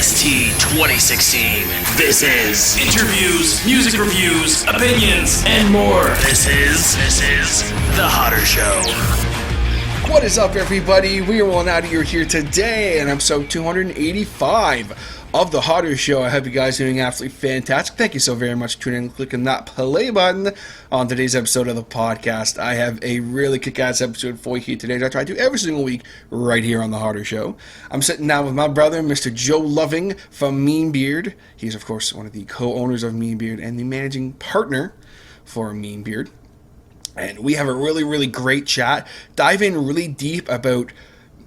IST 2016. This is interviews, music reviews, opinions, and more. This is The Hodder Show. What is up, everybody? We are rolling out of here today, and episode 285 of The Hodder Show. I hope you guys are doing absolutely fantastic. Thank you so very much for tuning in and clicking that play button on today's episode of the podcast. I have a really kick-ass episode for you here today, as I try to do every single week right here on The Hodder Show. I'm sitting down with my brother, Mr. Joe Loving from Mean Beard. He's, of course, one of the co-owners of Mean Beard and the managing partner for Mean Beard. And we have a really, really great chat, dive in really deep about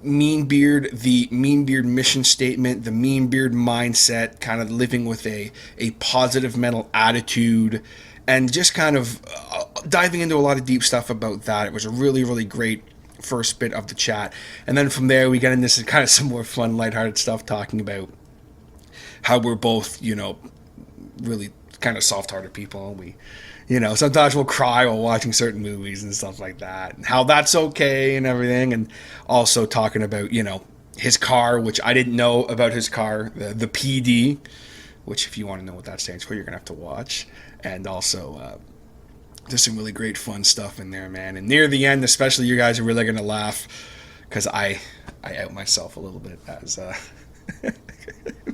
Mean Beard, the Mean Beard mission statement, the Mean Beard mindset, kind of living with a positive mental attitude, and just kind of diving into a lot of deep stuff about that. It was a really, really great first bit of the chat. And then from there, we got into this kind of some more fun, lighthearted stuff, talking about how we're both, really kind of soft-hearted people. Sometimes we'll cry while watching certain movies and stuff like that, and how that's okay and everything. And also talking about, his car, which I didn't know about his car, the PD, which if you want to know what that stands for, you're going to have to watch. And also, there's some really great fun stuff in there, man. And near the end, especially, you guys are really going to laugh, because I out myself a little bit as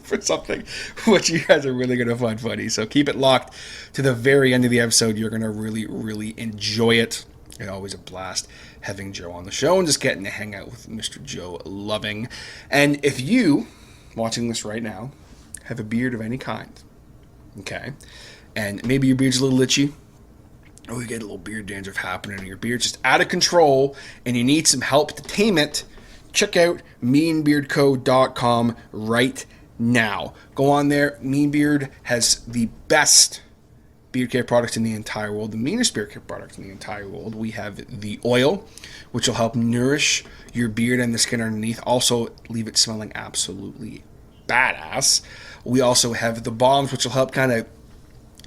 for something which you guys are really going to find funny. So keep it locked to the very end of the episode. You're going to really, really enjoy it. It's always a blast having Joe on the show and just getting to hang out with Mr. Joe Loving. And if you, watching this right now, have a beard of any kind, okay, and maybe your beard's a little itchy, or you get a little beard dandruff happening, and your beard's just out of control, and you need some help to tame it, check out meanbeardco.com right now. Go on there. Mean Beard has the best beard care products in the entire world, the meanest beard care products in the entire world. We have the oil, which will help nourish your beard and the skin underneath, also leave it smelling absolutely badass. We also have the balms, which will help kind of,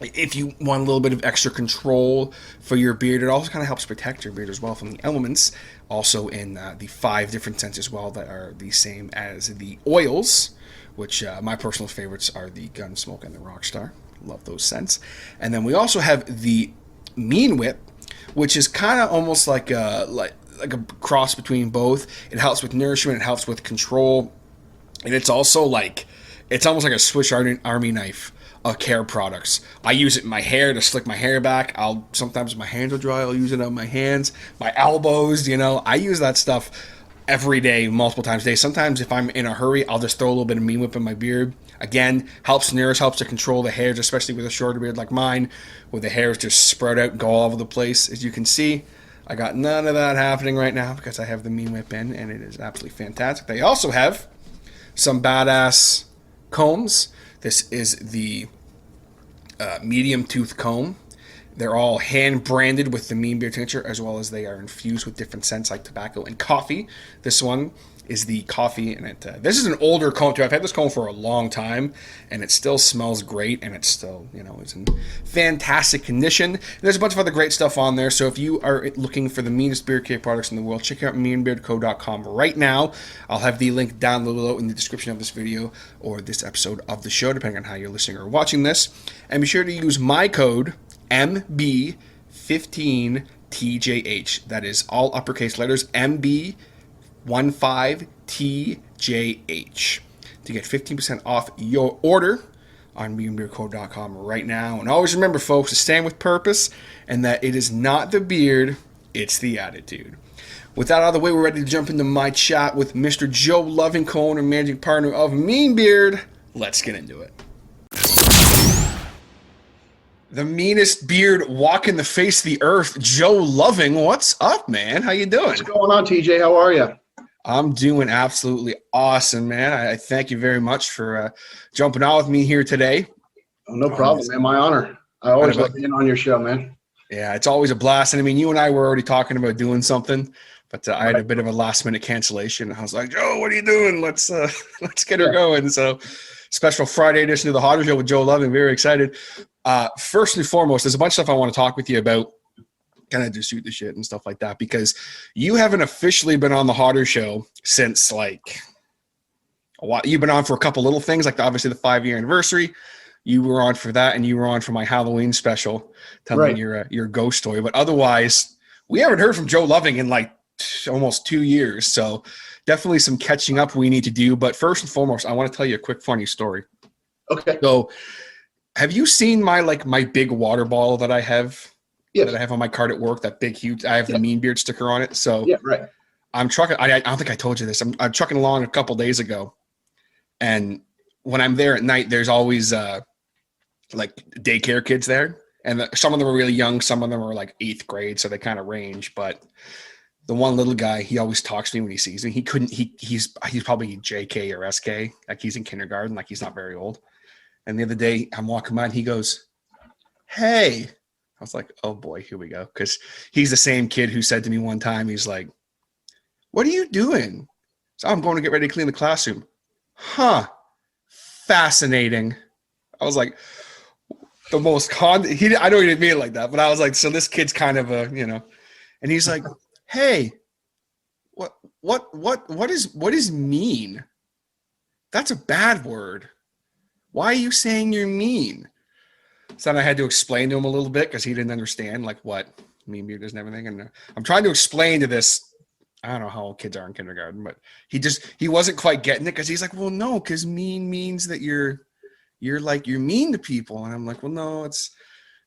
if you want a little bit of extra control for your beard, it also kind of helps protect your beard as well from the elements. Also in the 5 different scents as well that are the same as the oils, which my personal favorites are the Gunsmoke and the Rockstar. Love those scents. And then we also have the Mean Whip, which is kind of almost like a cross between both. It helps with nourishment, it helps with control, and it's also it's almost like a Swiss Army knife of care products. I use it in my hair to slick my hair back. Sometimes my hands are dry, I'll use it on my hands, my elbows, I use that stuff every day, multiple times a day. Sometimes if I'm in a hurry, I'll just throw a little bit of Mean Whip in my beard. Again, helps nourish, helps to control the hairs, especially with a shorter beard like mine, where the hairs just sprout out and go all over the place. As you can see, I got none of that happening right now because I have the Mean Whip in, and it is absolutely fantastic. They also have some badass combs. This is the medium tooth comb. They're all hand branded with the Mean Beard tincture, as well as they are infused with different scents like tobacco and coffee. This one is the coffee, and this is an older comb too. I've had this comb for a long time, and it still smells great, and it's still, it's in fantastic condition. And there's a bunch of other great stuff on there, so if you are looking for the meanest beard care products in the world, check out meanbeardco.com right now. I'll have the link down below in the description of this video or this episode of the show, depending on how you're listening or watching this. And be sure to use my code MB15TJH. That is all uppercase letters, MB15TJH, to get 15% off your order on meanbeardco.com right now. And always remember, folks, to stand with purpose, and that it is not the beard, it's the attitude. With that out of the way, we're ready to jump into my chat with Mr. Joe Loving, co-owner and managing partner of Mean Beard. Let's get into it. The meanest beard walking the face of the earth, Joe Loving. What's up, man? How you doing? What's going on, TJ? How are you? I'm doing absolutely awesome, man. I thank you very much for jumping on with me here today. Oh, no problem, man. My honor. I always love being on your show, man. Yeah, it's always a blast. And I mean, you and I were already talking about doing something, but I had a bit of a last-minute cancellation. I was like, Joe, what are you doing? Let's get her going. So, special Friday edition of the Hodder Show with Joe Loving. Very excited. First and foremost, there's a bunch of stuff I want to talk with you about, kind of just shoot the shit and stuff like that, because you haven't officially been on the Hodder Show since a while. You've been on for a couple little things, like obviously the 5-year anniversary. You were on for that, and you were on for my Halloween special, telling your ghost story. But otherwise, we haven't heard from Joe Loving in like almost 2 years. So definitely some catching up we need to do. But first and foremost, I want to tell you a quick funny story. Okay. So have you seen my big water bottle that I have? Yes. That I have on my card at work, that big, huge, I have the Mean Beard sticker on it. So yeah, right. I'm trucking. I don't think I told you this. I'm trucking along a couple days ago, and when I'm there at night, there's always like daycare kids there, and some of them are really young, some of them are like 8th grade, so they kind of range. But the one little guy, he always talks to me when he sees me. He's probably JK or SK, like he's in kindergarten, like he's not very old. And the other day, I'm walking by, and he goes, "Hey." I was like, "Oh boy, here we go," because he's the same kid who said to me one time, he's like, "What are you doing?" So I'm going to get ready to clean the classroom. Huh. Fascinating. I was like, the most I know he didn't mean it like that, but I was like, so this kid's kind of and he's like, "Hey, what is mean? That's a bad word. Why are you saying you're mean?" So then I had to explain to him a little bit because he didn't understand like what mean beard is and everything. And I'm trying to explain to this. I don't know how old kids are in kindergarten, but he wasn't quite getting it because he's like, "Well, no, because mean means that you're mean to people." And I'm like, "Well, no, it's."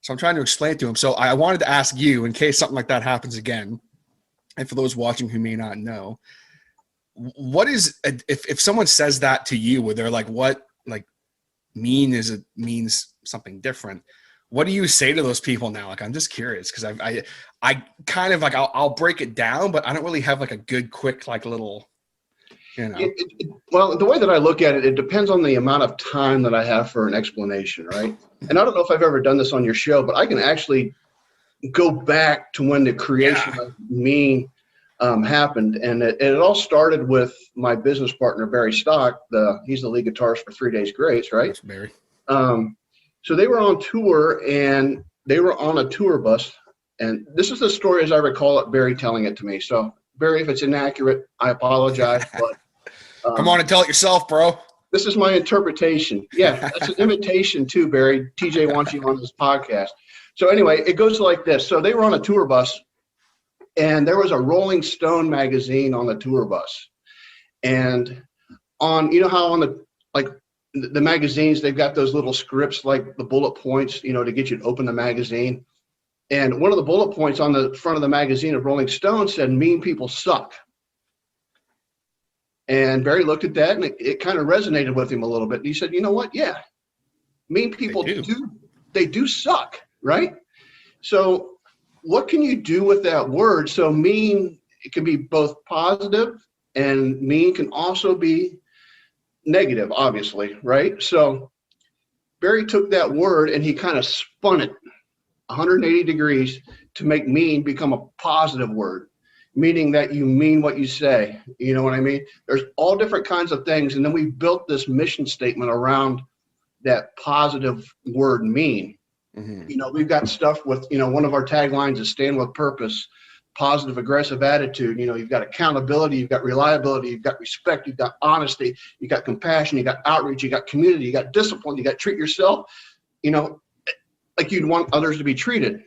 So I'm trying to explain it to him. So I wanted to ask you, in case something like that happens again, and for those watching who may not know, what is if someone says that to you, where they're like, "What like means something different." What do you say to those people now? Like, I'm just curious because I kind of like I'll break it down, but I don't really have like a good quick like little, Well, the way that I look at it, it depends on the amount of time that I have for an explanation, right? And I don't know if I've ever done this on your show, but I can actually go back to when the creation of mean happened, and it all started with my business partner Barry Stock. He's the lead guitarist for 3 Days Grace, right? That's Barry. So they were on tour, and they were on a tour bus. And this is the story as I recall it, Barry telling it to me. So, Barry, if it's inaccurate, I apologize. But come on and tell it yourself, bro. This is my interpretation. Yeah, that's an invitation too, Barry. TJ wants you on this podcast. So anyway, it goes like this. So they were on a tour bus, and there was a Rolling Stone magazine on the tour bus. And on, how on the magazines, they've got those little scripts, like the bullet points, to get you to open the magazine. And one of the bullet points on the front of the magazine of Rolling Stone said, "Mean people suck." And Barry looked at that, and it kind of resonated with him a little bit. And he said, "You know what? Yeah, mean people do suck, right?" So what can you do with that word? So mean, it can be both positive, and mean can also be negative, obviously, right? So Barry took that word and he kind of spun it 180 degrees to make mean become a positive word, meaning that you mean what you say. You know what I mean? There's all different kinds of things. And then we built this mission statement around that positive word mean. Mm-hmm. We've got stuff with, one of our taglines is stand with purpose, positive, aggressive attitude. You've got accountability, you've got reliability, you've got respect, you've got honesty, you've got compassion, you got outreach, you got community, you got discipline, you got treat yourself, like you'd want others to be treated.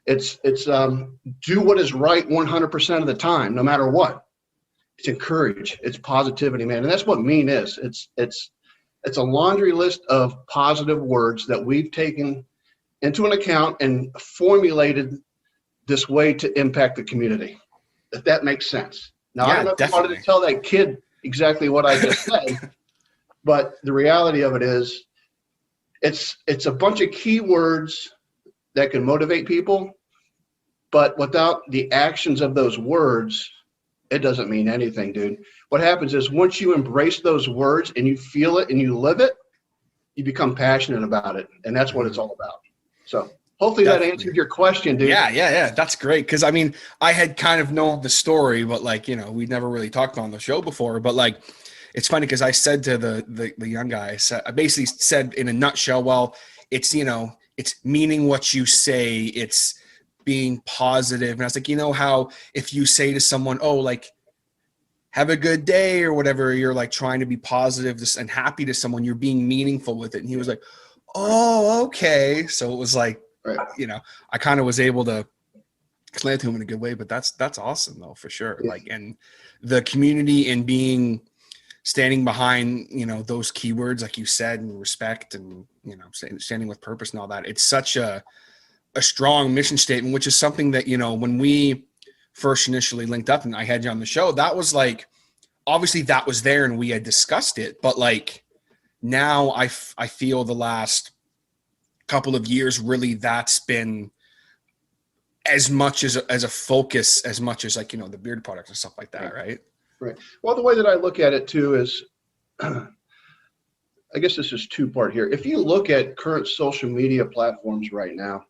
It's do what is right 100% of the time, no matter what. It's encourage, it's positivity, man. And that's what mean is. It's a laundry list of positive words that we've taken into an account and formulated this way to impact the community, if that makes sense. Now, I don't know if I wanted to tell that kid exactly what I just said, but the reality of it is it's a bunch of keywords that can motivate people, but without the actions of those words, it doesn't mean anything, dude. What happens is once you embrace those words and you feel it and you live it, you become passionate about it, and that's what it's all about. So hopefully that answered your question, dude. Yeah. That's great. Because I had kind of known the story, but we never really talked on the show before. But it's funny because I said to the young guy, I basically said in a nutshell, well, it's it's meaning what you say, it's being positive. And I was like, how if you say to someone, "Oh, have a good day or whatever, you're like trying to be positive and happy to someone, you're being meaningful with it. And he was like, oh, okay. So it was like, you know, I kind of was able to explain it to him in a good way, but that's awesome though, for sure. Yeah. Like, and the community and standing behind, you know, those keywords, like you said, and respect and, you know, standing with purpose and all that. It's such a strong mission statement, which is something that, you know, when we first initially linked up and I had you on the show, that was like, obviously that was there and we had discussed it, but like now I feel the last couple of years, really that's been as much as a focus, as much as like, you know, the beard products and stuff like that. Right. Right. Well, the way that I look at it too is, I guess this is two part here. If you look at current social media platforms right now,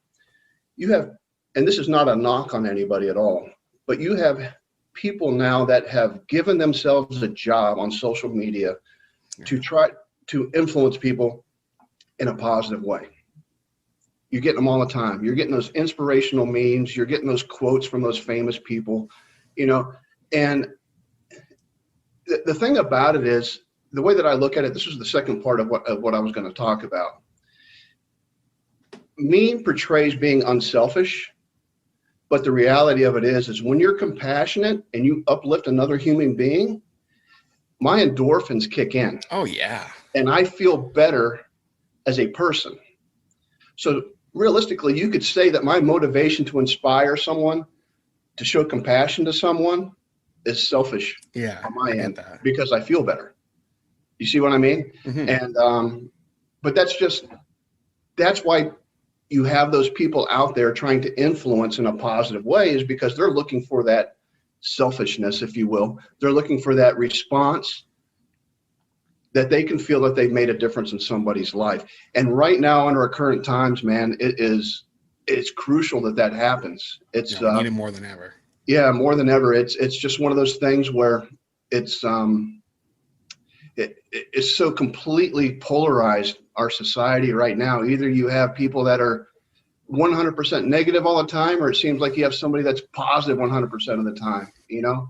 you have, and this is not a knock on anybody at all, but you have people now that have given themselves a job on social media to try to influence people in a positive way. You're getting them all the time. You're getting those inspirational memes. You're getting those quotes from those famous people, you know, and the thing about it is, the way that I look at it, this was the second part of what I was going to talk about. Meme portrays being unselfish, but the reality of it is when you're compassionate and you uplift another human being, my endorphins kick in. Oh yeah. And I feel better as a person. So realistically, you could say that my motivation to inspire someone, to show compassion to someone, is selfish on my end because I feel better. You see what I mean? Mm-hmm. And but that's why you have those people out there trying to influence in a positive way, is because they're looking for that selfishness, if you will. They're looking for that response that they can feel that they've made a difference in somebody's life. And right now, under our current times, man, it's crucial that happens. It's we need it more than ever. Yeah, more than ever. It's just one of those things where it's so completely polarized, our society right now. Either you have people that are 100% negative all the time, or it seems like you have somebody that's positive 100% of the time. You know,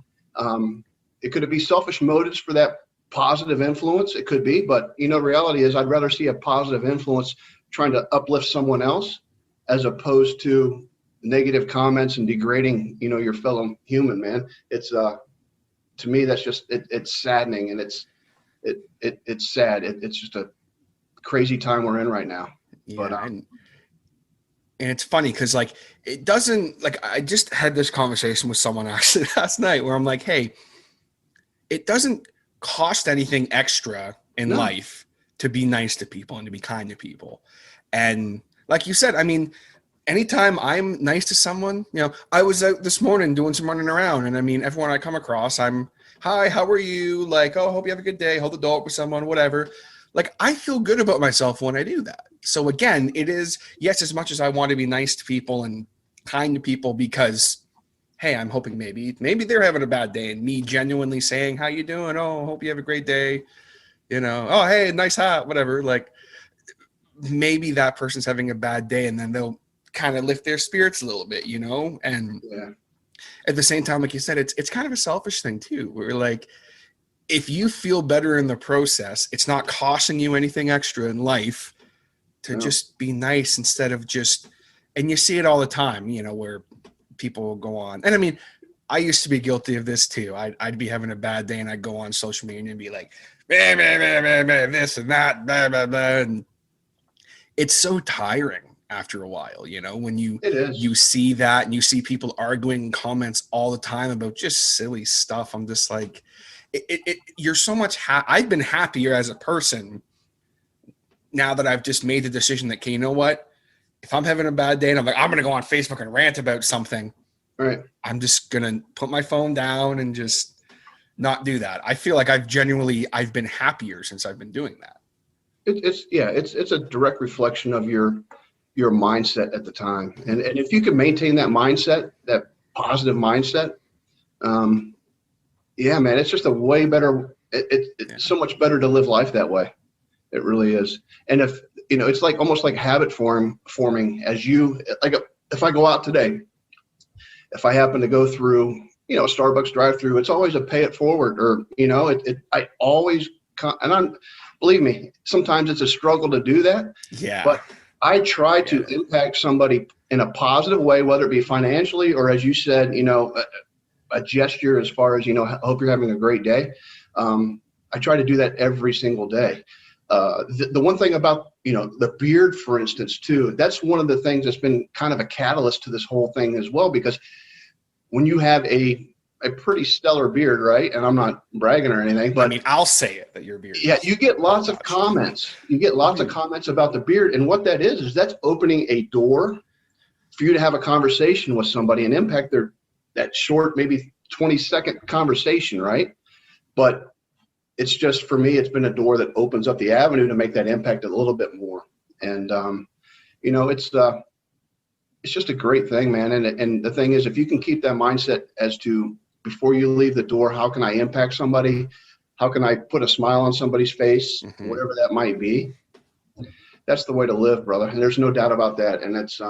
it could be selfish motives for that positive influence. It could be, but you know, reality is I'd rather see a positive influence trying to uplift someone else as opposed to negative comments and degrading, you know, your fellow human, man. It's to me, that's just it's saddening, and it's sad. It's just a crazy time we're in right now. Yeah, but and it's funny because like it doesn't, like, I just had this conversation with someone actually last night where I'm like, hey, it doesn't cost anything extra in life to be nice to people and to be kind to people. And like you said, I mean, anytime I'm nice to someone, you know, I was out this morning doing some running around, and I mean, everyone I come across, I'm, hi, how are you? Like, oh, hope you have a good day. Hold the door with someone, whatever. Like, I feel good about myself when I do that. So again, it is, yes, as much as I want to be nice to people and kind to people because, hey, I'm hoping maybe they're having a bad day, and me genuinely saying, how you doing? Oh, hope you have a great day. You know, oh, hey, nice hat, whatever. Like, maybe that person's having a bad day, and then they'll kind of lift their spirits a little bit, you know? And at the same time, like you said, it's kind of a selfish thing too, where like, if you feel better in the process, it's not costing you anything extra in life to just be nice instead of just, and you see it all the time, you know, where people will go on. And I mean, I used to be guilty of this too. I'd be having a bad day and I'd go on social media and be like, bah, bah, bah, bah, bah, this and that, blah, blah, blah. And it's so tiring after a while, you know, when you see that and you see people arguing in comments all the time about just silly stuff. I'm just like, you're so much, I've been happier as a person now that I've just made the decision that, okay, you know what, if I'm having a bad day and I'm like, I'm going to go on Facebook and rant about something, right, I'm just going to put my phone down and just not do that. I feel like I've been happier since I've been doing that. It's a direct reflection of your mindset at the time. And if you can maintain that mindset, that positive mindset, yeah, man, it's just a way better, it's so much better to live life that way. It really is. And if, you know, it's like almost like habit forming as you, like if I go out today, if I happen to go through a Starbucks drive-through, it's always a pay it forward, or, I always, believe me, sometimes it's a struggle to do that. Yeah. But I try to impact somebody in a positive way, whether it be financially or, as you said, a gesture as far as, I hope you're having a great day. I try to do that every single day. The one thing about, the beard, for instance, too, that's one of the things that's been kind of a catalyst to this whole thing as well, because when you have a pretty stellar beard, right? And I'm not bragging or anything, but I'll say it that your beard. Yeah, you get lots of comments. You get lots of comments about the beard. And what that is that's opening a door for you to have a conversation with somebody and impact that short, maybe 20-second conversation, right? But it's just, for me, it's been a door that opens up the avenue to make that impact a little bit more. And, it's just a great thing, man. And the thing is, if you can keep that mindset as to, before you leave the door, how can I impact somebody? How can I put a smile on somebody's face, whatever that might be? That's the way to live, brother. And there's no doubt about that. And it's,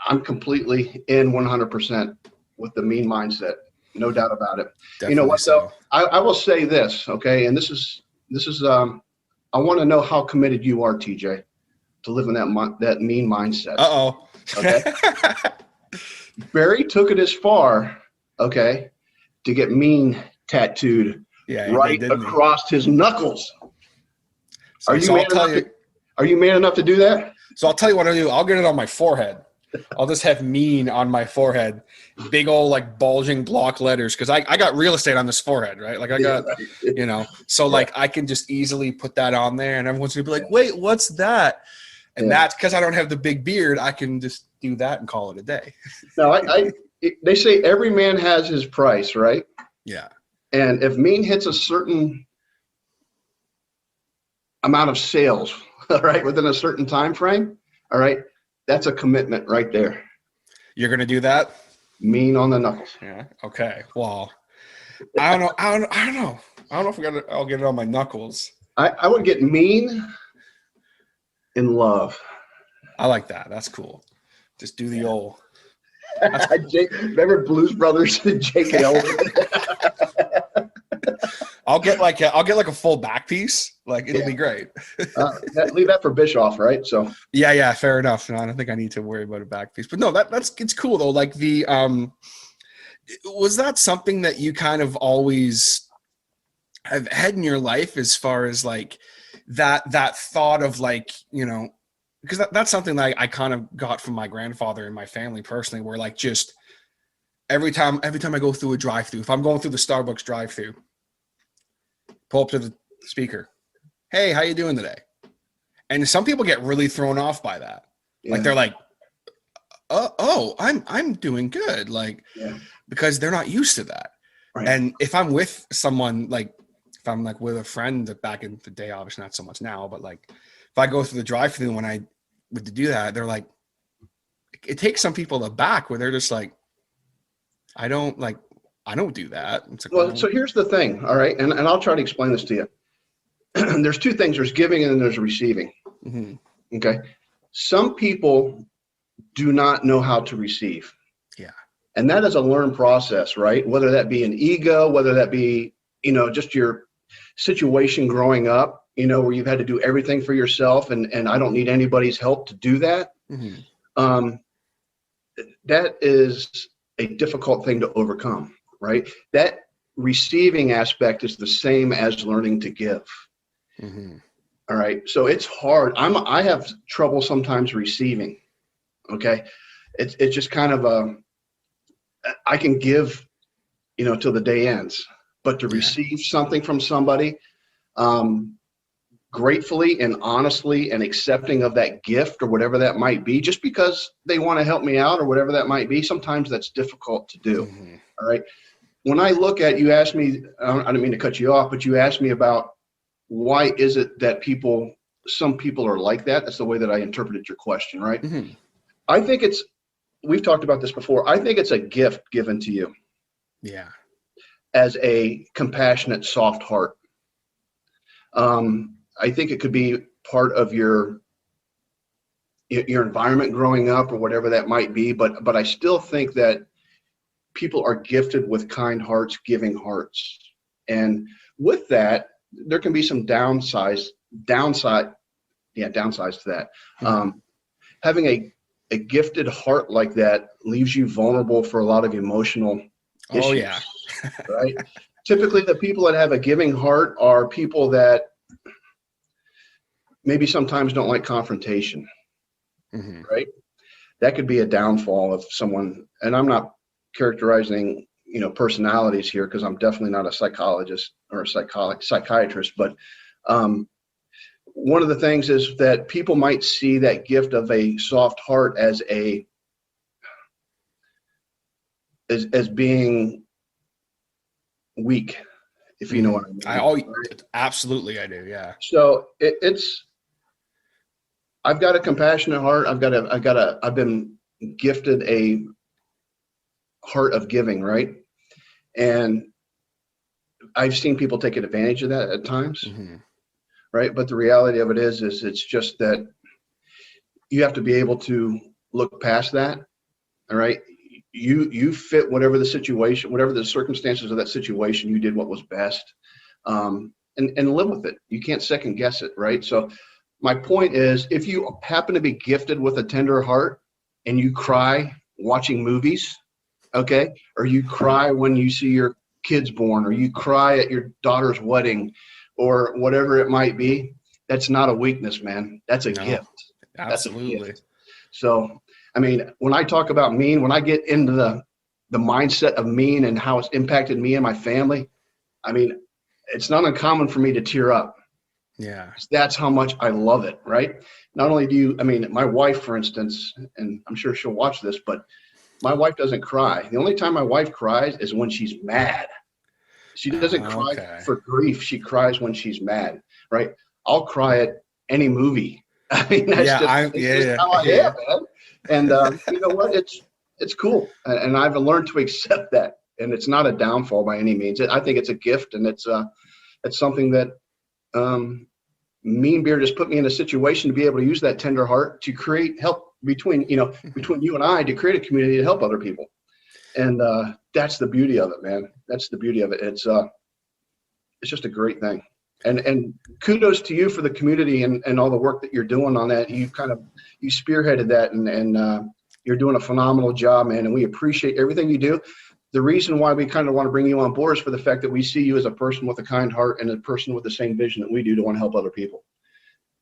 I'm completely in 100% with the mean mindset. No doubt about it. Definitely. You know what, though? I will say this, okay? And this is, I want to know how committed you are, TJ, to live in that mean mindset. Uh-oh. Okay. Barry took it as far, okay, to get mean tattooed right across his knuckles. So, are you man enough to do that? So I'll tell you what I'll do. I'll get it on my forehead. I'll just have mean on my forehead, big old like bulging block letters, because I got real estate on this forehead, right? Like I got, so like I can just easily put that on there, and everyone's gonna be like, "Wait, what's that?" And that's because I don't have the big beard. I can just do that and call it a day. No, they say every man has his price, right? Yeah. And if mean hits a certain amount of sales, all right, within a certain time frame, all right, that's a commitment right there. You're gonna do that? Mean on the knuckles. Yeah. Okay. Well, I don't know. I don't know if I'll get it on my knuckles. I would get mean in love. I like that. That's cool. Just do the old. Remember Blues Brothers and Jake and Elvin? I'll get like a full back piece. Like it'll be great. Leave that for Bischoff, right? So yeah, fair enough. No, I don't think I need to worry about a back piece. But no, it's cool though. Like the was that something that you kind of always have had in your life, as far as like that thought of like, because that's something that I kind of got from my grandfather and my family personally, where like just every time I go through a drive-through, if I'm going through the Starbucks drive-through, pull up to the speaker, "Hey, how you doing today?" And some people get really thrown off by that. Yeah. Like they're like, "Oh, I'm doing good," like because they're not used to that. Right. And if I'm with someone, like if I'm like with a friend back in the day, obviously not so much now, but like if I go through the drive-through when I would do that, they're like, it takes some people aback where they're just like, I don't do that. It's like, well, so here's the thing. All right. And I'll try to explain this to you. There's two things. There's giving and then there's receiving. Mm-hmm. Okay. Some people do not know how to receive. Yeah. And that is a learned process, right? Whether that be an ego, whether that be, just your situation growing up, where you've had to do everything for yourself and I don't need anybody's help to do that. Mm-hmm. That is a difficult thing to overcome, right? That receiving aspect is the same as learning to give. Mm-hmm. All right. So it's hard. I have trouble sometimes receiving. Okay. It's just kind of I can give, till the day ends, but to receive something from somebody, gratefully and honestly and accepting of that gift or whatever that might be, just because they want to help me out or whatever that might be, sometimes that's difficult to do. Mm-hmm. All right. When I look at, you asked me, I didn't mean to cut you off, but you asked me about why is it that some people are like that? That's the way that I interpreted your question, right? Mm-hmm. I think we've talked about this before. I think it's a gift given to you. Yeah. As a compassionate, soft heart. I think it could be part of your environment growing up or whatever that might be. But I still think that people are gifted with kind hearts, giving hearts. And with that, there can be some downsides to that. Having a gifted heart like that leaves you vulnerable for a lot of emotional issues. Oh, yeah. Right? Typically, the people that have a giving heart are people that maybe sometimes don't like confrontation, right? That could be a downfall of someone. And I'm not characterizing, personalities here, because I'm definitely not a psychologist or a psychiatrist. But one of the things is that people might see that gift of a soft heart as being weak, if you know what I mean. Absolutely, I do. Yeah. So I've got a compassionate heart. I've been gifted a heart of giving, right? And I've seen people take advantage of that at times, right? But the reality of it is it's just that you have to be able to look past that. All right. You fit whatever the situation, whatever the circumstances of that situation, you did what was best, and live with it. You can't second guess it, right? So my point is, if you happen to be gifted with a tender heart and you cry watching movies, okay, or you cry when you see your kids born, or you cry at your daughter's wedding, or whatever it might be, that's not a weakness, man. That's a gift. Absolutely. That's a gift. So, I mean, when I talk about mean, when I get into the mindset of mean and how it's impacted me and my family, I mean, it's not uncommon for me to tear up. Yeah. That's how much I love it, right? Not only my wife, for instance, and I'm sure she'll watch this, but my wife doesn't cry. The only time my wife cries is when she's mad. She doesn't cry for grief. She cries when she's mad, right? I'll cry at any movie. I mean, that's just how I am, man. And you know what? It's cool, and I've learned to accept that. And it's not a downfall by any means. I think it's a gift, and it's something that Mean Beard has put me in a situation to be able to use that tender heart to create help between you and I, to create a community to help other people. And that's the beauty of it, man. That's the beauty of it. It's just a great thing. And kudos to you for the community and all the work that you're doing on that. You spearheaded that, and you're doing a phenomenal job, man. And we appreciate everything you do. The reason why we kind of want to bring you on board is for the fact that we see you as a person with a kind heart and a person with the same vision that we do to want to help other people.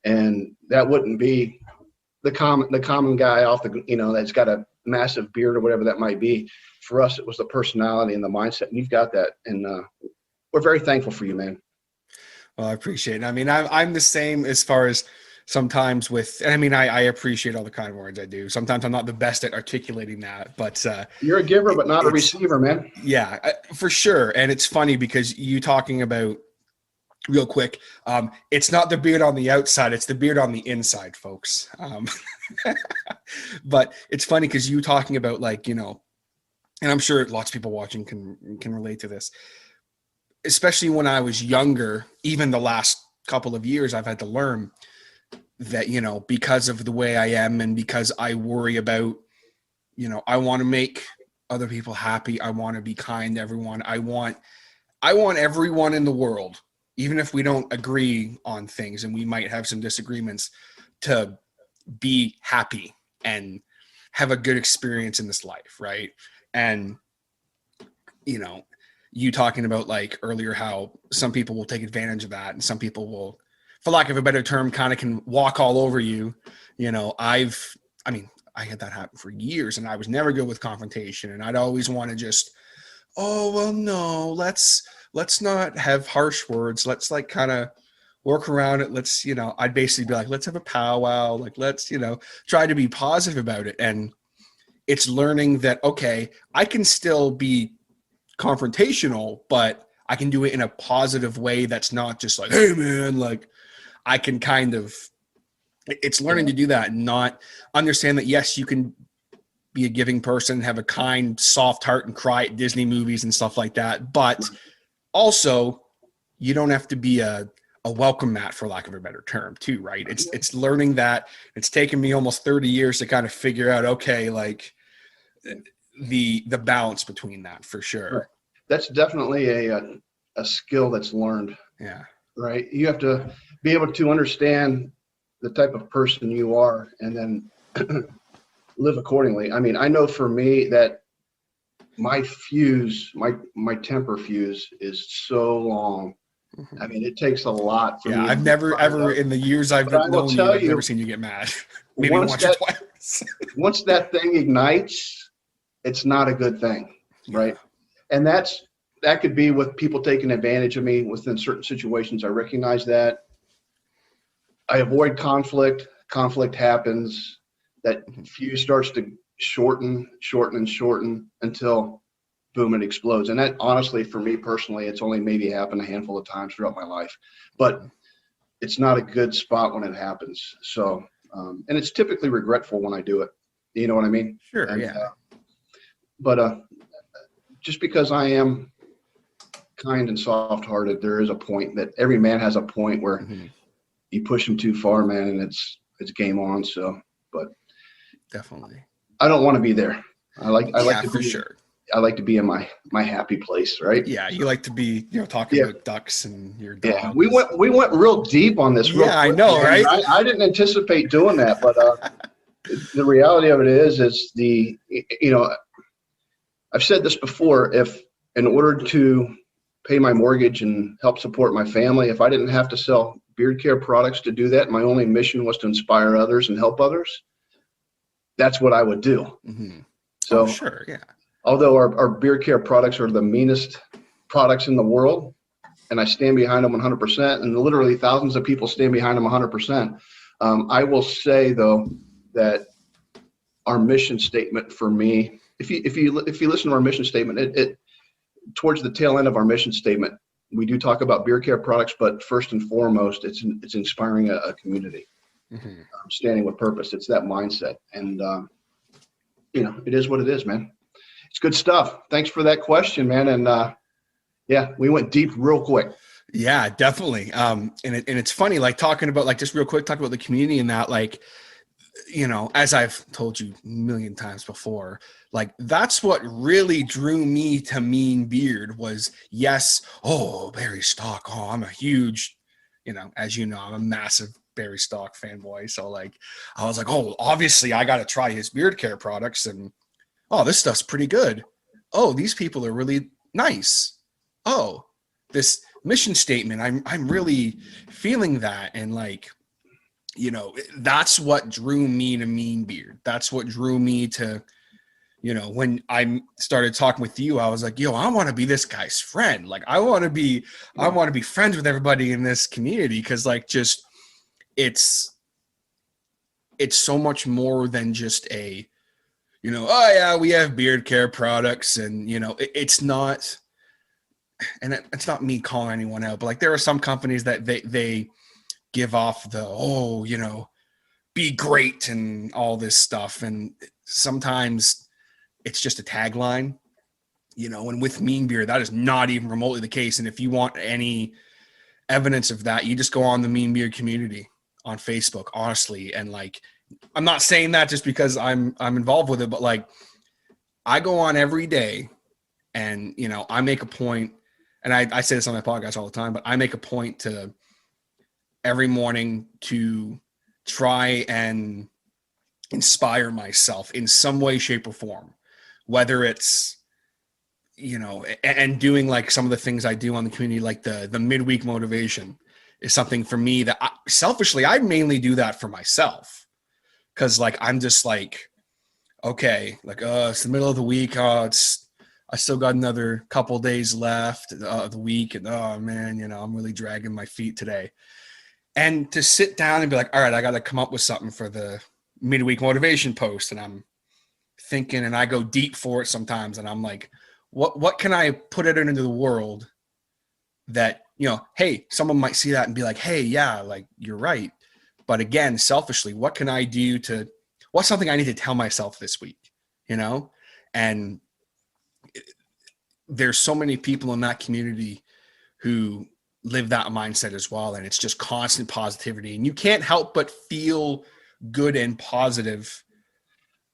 And that wouldn't be the common guy off the, that's got a massive beard or whatever that might be. For us, it was the personality and the mindset, and you've got that. And we're very thankful for you, man. Well, I appreciate it. I mean, I'm the same as far as sometimes I appreciate all the kind words I do. Sometimes I'm not the best at articulating that, but you're a giver, but not a receiver, man. Yeah, for sure. And it's funny because you talking about, real quick, it's not the beard on the outside, it's the beard on the inside, folks. But it's funny because you talking about, like, and I'm sure lots of people watching can relate to this, especially when I was younger. Even the last couple of years, I've had to learn that, because of the way I am, and because I worry about, I want to make other people happy. I want to be kind to everyone. I want everyone in the world, even if we don't agree on things and we might have some disagreements, to be happy and have a good experience in this life, right? And, you talking about, like, earlier, how some people will take advantage of that, and some people will, for lack of a better term, kind of can walk all over you. I had that happen for years, and I was never good with confrontation, and I'd always want to just, oh, well, no, let's not have harsh words. Let's, like, kind of work around it. Let's, I'd basically be like, let's have a powwow. Like, let's, try to be positive about it. And it's learning that, okay, I can still be confrontational, but I can do it in a positive way. That's not just like, hey, man, like, I can it's learning to do that and not understand that, yes, you can be a giving person, have a kind, soft heart, and cry at Disney movies and stuff like that. But also, you don't have to be a welcome mat, for lack of a better term, too, right? It's learning that. It's taken me almost 30 years to kind of figure out, okay, like, the balance between that for sure. Right. That's definitely a skill that's learned. Yeah. Right. You have to be able to understand the type of person you are and then live accordingly. I mean, I know for me that my temper fuse is so long. I mean, it takes a lot for me. Yeah, I've never ever in the years I've known you, I've never seen you get mad. Maybe once or twice. Once that thing ignites, it's not a good thing, right? Yeah. And that could be with people taking advantage of me within certain situations. I recognize that. I avoid conflict. Conflict happens. That fuse starts to shorten until boom, it explodes. And that honestly, for me personally, it's only maybe happened a handful of times throughout my life, but it's not a good spot when it happens. So, and it's typically regretful when I do it. You know what I mean? Sure. And, yeah. But just because I am kind and soft-hearted, there is a point that every man has a point where you push him too far, man, and it's game on. So, but definitely, I don't want to be there. I like to for be, sure. I like to be in my happy place, right? Yeah, you like to be, talking about ducks and your dogs. Yeah, we went real deep on this. Yeah, I know, man. Right? I didn't anticipate doing that, but the reality of it is I've said this before. If in order to pay my mortgage and help support my family, if I didn't have to sell beard care products to do that, my only mission was to inspire others and help others, that's what I would do. Mm-hmm. So sure, yeah. Although our beard care products are the meanest products in the world, and I stand behind them 100%, and literally thousands of people stand behind them 100%. I will say though that our mission statement for me, if you listen to our mission statement, it towards the tail end of our mission statement, we do talk about beard care products, but first and foremost, it's inspiring a community, standing with purpose. It's that mindset, and it is what it is, man. It's good stuff. Thanks for that question, man. And we went deep real quick. Yeah, definitely. And it's funny, like talking about just real quick, talk about the community and that, as I've told you a million times before, that's what really drew me to Mean Beard was, yes, Barry Stock. Oh, I'm a huge, as you know, I'm a massive Barry Stock fanboy. So I was like, obviously I got to try his beard care products, and this stuff's pretty good. These people are really nice. This mission statement, I'm really feeling that. And that's what drew me to Mean Beard. That's what drew me to, when I started talking with you, I was like, I want to be this guy's friend. I want to be friends with everybody in this community. Cause it's so much more than just a, we have beard care products, and it's not, and it's not me calling anyone out, but there are some companies that they give off the, be great and all this stuff. And sometimes it's just a tagline, and with Mean Beard, that is not even remotely the case. And if you want any evidence of that, you just go on the Mean Beard community on Facebook, honestly. And I'm not saying that just because I'm involved with it, but I go on every day, and I make a point, and I say this on my podcast all the time, but I make a point to every morning to try and inspire myself in some way, shape, or form, whether it's and doing some of the things I do on the community, the midweek motivation is something for me that selfishly I mainly do that for myself. Cause I'm just okay, it's the middle of the week. I still got another couple days left of the week. And man, I'm really dragging my feet today. And to sit down and be all right, I got to come up with something for the midweek motivation post. And I'm thinking, and I go deep for it sometimes. And I'm what can I put it into the world that, hey, someone might see that and be hey, yeah, you're right. But again, selfishly, what can I do what's something I need to tell myself this week, And there's so many people in that community who live that mindset as well. And it's just constant positivity. And you can't help but feel good and positive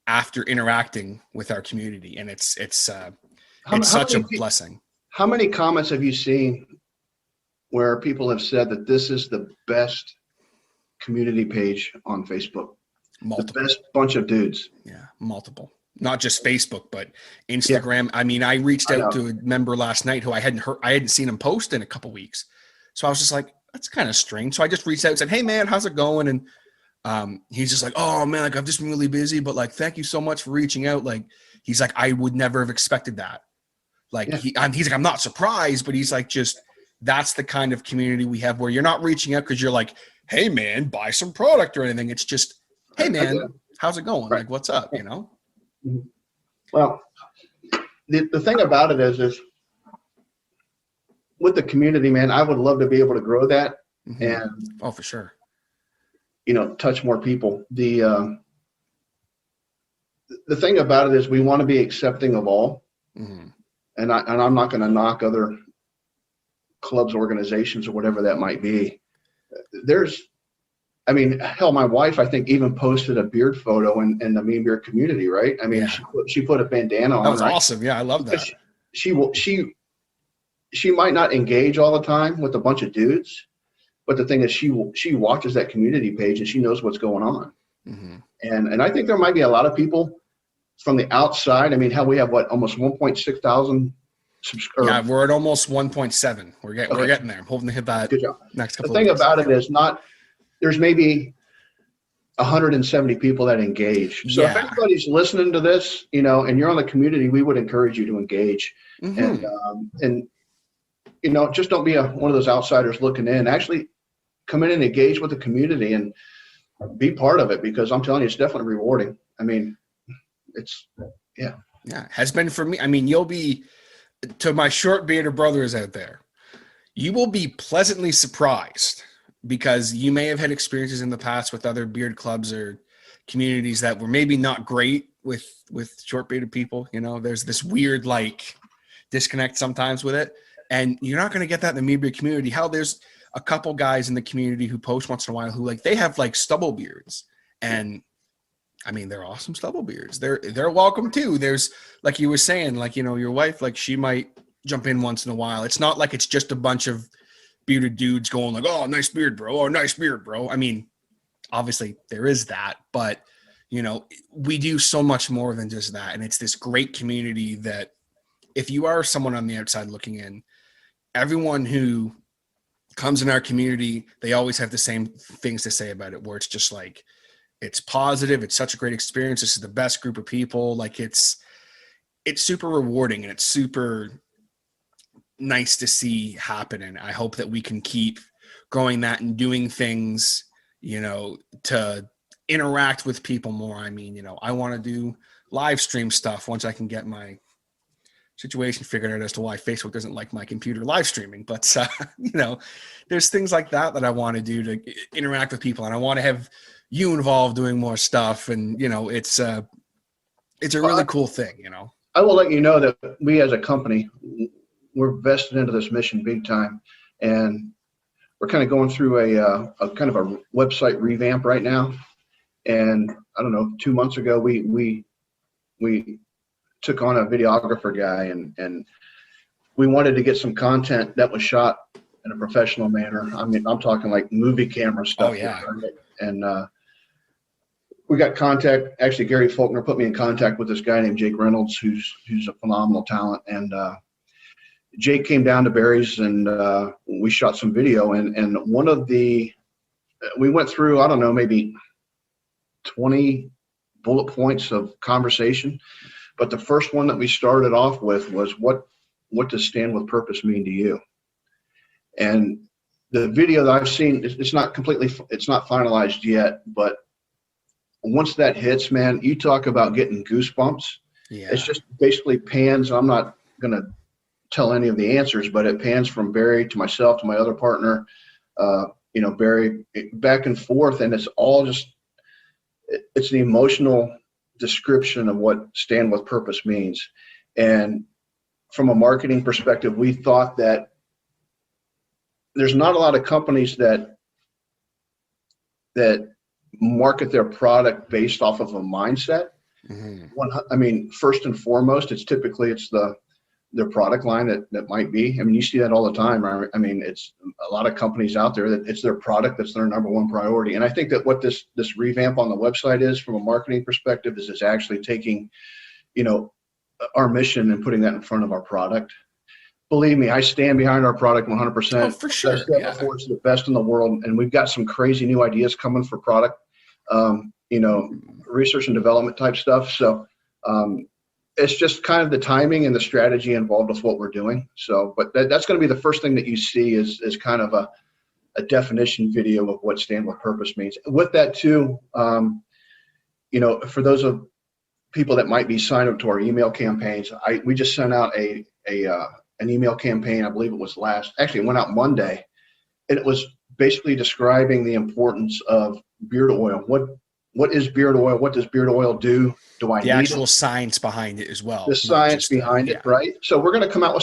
after interacting with our community, and it's How such a many blessing. How many comments have you seen where people have said that this is the best community page on Facebook? Multiple. The best bunch of dudes. Yeah, multiple. Not just Facebook, but Yeah, Instagram. I mean, I reached I out know. to a member last night who I hadn't seen him post in a couple weeks. So I was just like, that's kind of strange. So I just reached out and said, hey man, how's it going? And he's just like, oh man, like I've just been really busy, but like, thank you so much for reaching out. Like, he's like, I would never have expected that. Like Yeah. he's like, I'm not surprised, but he's like, just, that's the kind of community we have where you're not reaching out because you're like, hey man, buy some product or anything. It's just, hey man, how's it going? Right. Like, what's up? You know? Well, the thing about it is with the community, man, I would love to be able to grow that and, oh, for sure. Touch more people. The thing about it is we want to be accepting of all. And I'm not going to knock other clubs, organizations, or whatever that might be. Hell, my wife, I think, even posted a beard photo in the Mean Beard community, right? I mean, she put a bandana on. That was right? awesome. Yeah, I love that. She might not engage all the time with a bunch of dudes, but the thing is, she watches that community page and she knows what's going on. And I think there might be a lot of people from the outside. I mean, hell, we have almost 1.6 thousand subscribers. Yeah, we're at almost 1.7. We're getting there. I'm hoping to hit that next couple. The thing about it is there's maybe 170 people that engage. So if anybody's listening to this, and you're on the community, we would encourage you to engage. And just don't be one of those outsiders looking in. Actually come in and engage with the community and be part of it, because I'm telling you, it's definitely rewarding. I mean, yeah, has been for me. I mean, you'll be, to my short bearded brothers out there, you will be pleasantly surprised, because you may have had experiences in the past with other beard clubs or communities that were maybe not great with short bearded people. There's this weird like disconnect sometimes with it, and you're not going to get that in the Mean Beard community. How there's a couple guys in the community who post once in a while who like, they have like stubble beards, and I mean, they're awesome stubble beards. They're welcome too. There's, like you were saying, like, your wife, like she might jump in once in a while. It's not like it's just a bunch of bearded dudes going like, oh, nice beard, bro. Oh, nice beard, bro. I mean, obviously there is that, but we do so much more than just that. And it's this great community that if you are someone on the outside looking in, everyone who comes in our community, they always have the same things to say about it, where it's just like, it's positive. It's such a great experience. This is the best group of people. Like it's super rewarding, and it's super nice to see happen. And I hope that we can keep growing that and doing things, to interact with people more. I mean, I want to do live stream stuff once I can get my situation figured out as to why Facebook doesn't like my computer live streaming. But, there's things like that I want to do to interact with people. And I want to have you involved doing more stuff. And, it's a really cool thing, I will let you know that we as a company, we're vested into this mission big time. And we're kind of going through a kind of a website revamp right now. And I don't know, 2 months ago, we took on a videographer guy, and we wanted to get some content that was shot in a professional manner. I mean, I'm talking like movie camera stuff. Oh, yeah. And we got contact. Actually, Gary Faulkner put me in contact with this guy named Jake Reynolds, who's a phenomenal talent. And Jake came down to Barry's, and we shot some video. And we went through, I don't know, maybe 20 bullet points of conversation. But the first one that we started off with was, what does stand with purpose mean to you? And the video that I've seen, it's not finalized yet, but once that hits, man, you talk about getting goosebumps. Yeah. It's just basically pans. I'm not going to tell any of the answers, but it pans from Barry to myself to my other partner, Barry, back and forth. And it's all just, it's the emotional description of what stand with purpose means. And from a marketing perspective, we thought that there's not a lot of companies that market their product based off of a mindset. I mean, first and foremost, it's typically their product line that might be. I mean, you see that all the time. I mean, it's a lot of companies out there that it's their product that's their number one priority. And I think that what this revamp on the website is from a marketing perspective is it's actually taking, our mission and putting that in front of our product. Believe me, I stand behind our product 100%. Oh, for sure. Before it's the best in the world, and we've got some crazy new ideas coming for product, research and development type stuff. So it's just kind of the timing and the strategy involved with what we're doing. So, but that's going to be the first thing that you see is kind of a definition video of what Stand with Purpose means. With that too, for those of people that might be signed up to our email campaigns, we just sent out an email campaign. I believe it went out Monday, and it was basically describing the importance of beard oil. What is beard oil? What does beard oil do? Do I need the actual science behind it as well? The science behind it, right? So we're going to come out with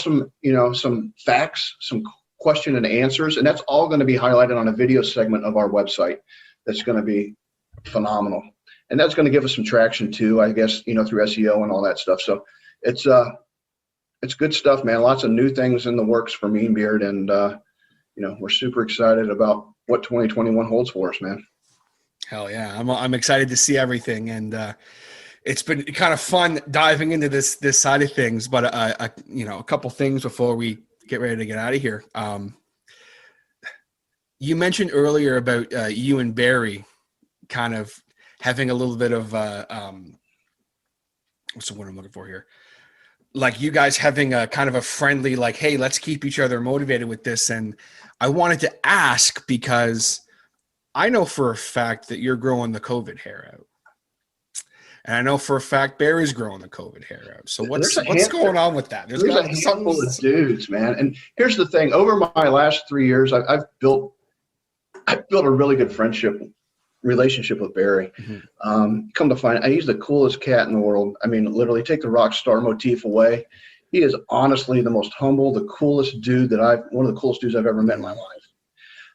some facts, some question and answers, and that's all going to be highlighted on a video segment of our website. That's going to be phenomenal, and that's going to give us some traction too, I guess, through SEO and all that stuff. So it's good stuff, man. Lots of new things in the works for Mean Beard, and we're super excited about what 2021 holds for us, man. Hell yeah. I'm excited to see everything. And it's been kind of fun diving into this side of things, but a couple things before we get ready to get out of here. You mentioned earlier about you and Barry kind of having a little bit of what's the word I'm looking for here? Like you guys having a kind of a friendly, like, hey, let's keep each other motivated with this. And I wanted to ask because I know for a fact that you're growing the COVID hair out. And I know for a fact Barry's growing the COVID hair out. So what's going on with that? There's a handful of dudes, man. And here's the thing. Over my last 3 years, I've built a really good relationship with Barry. Mm-hmm. Come to find, he's the coolest cat in the world. I mean, literally take the rock star motif away. He is honestly the most humble, the coolest dude one of the coolest dudes I've ever met in my life.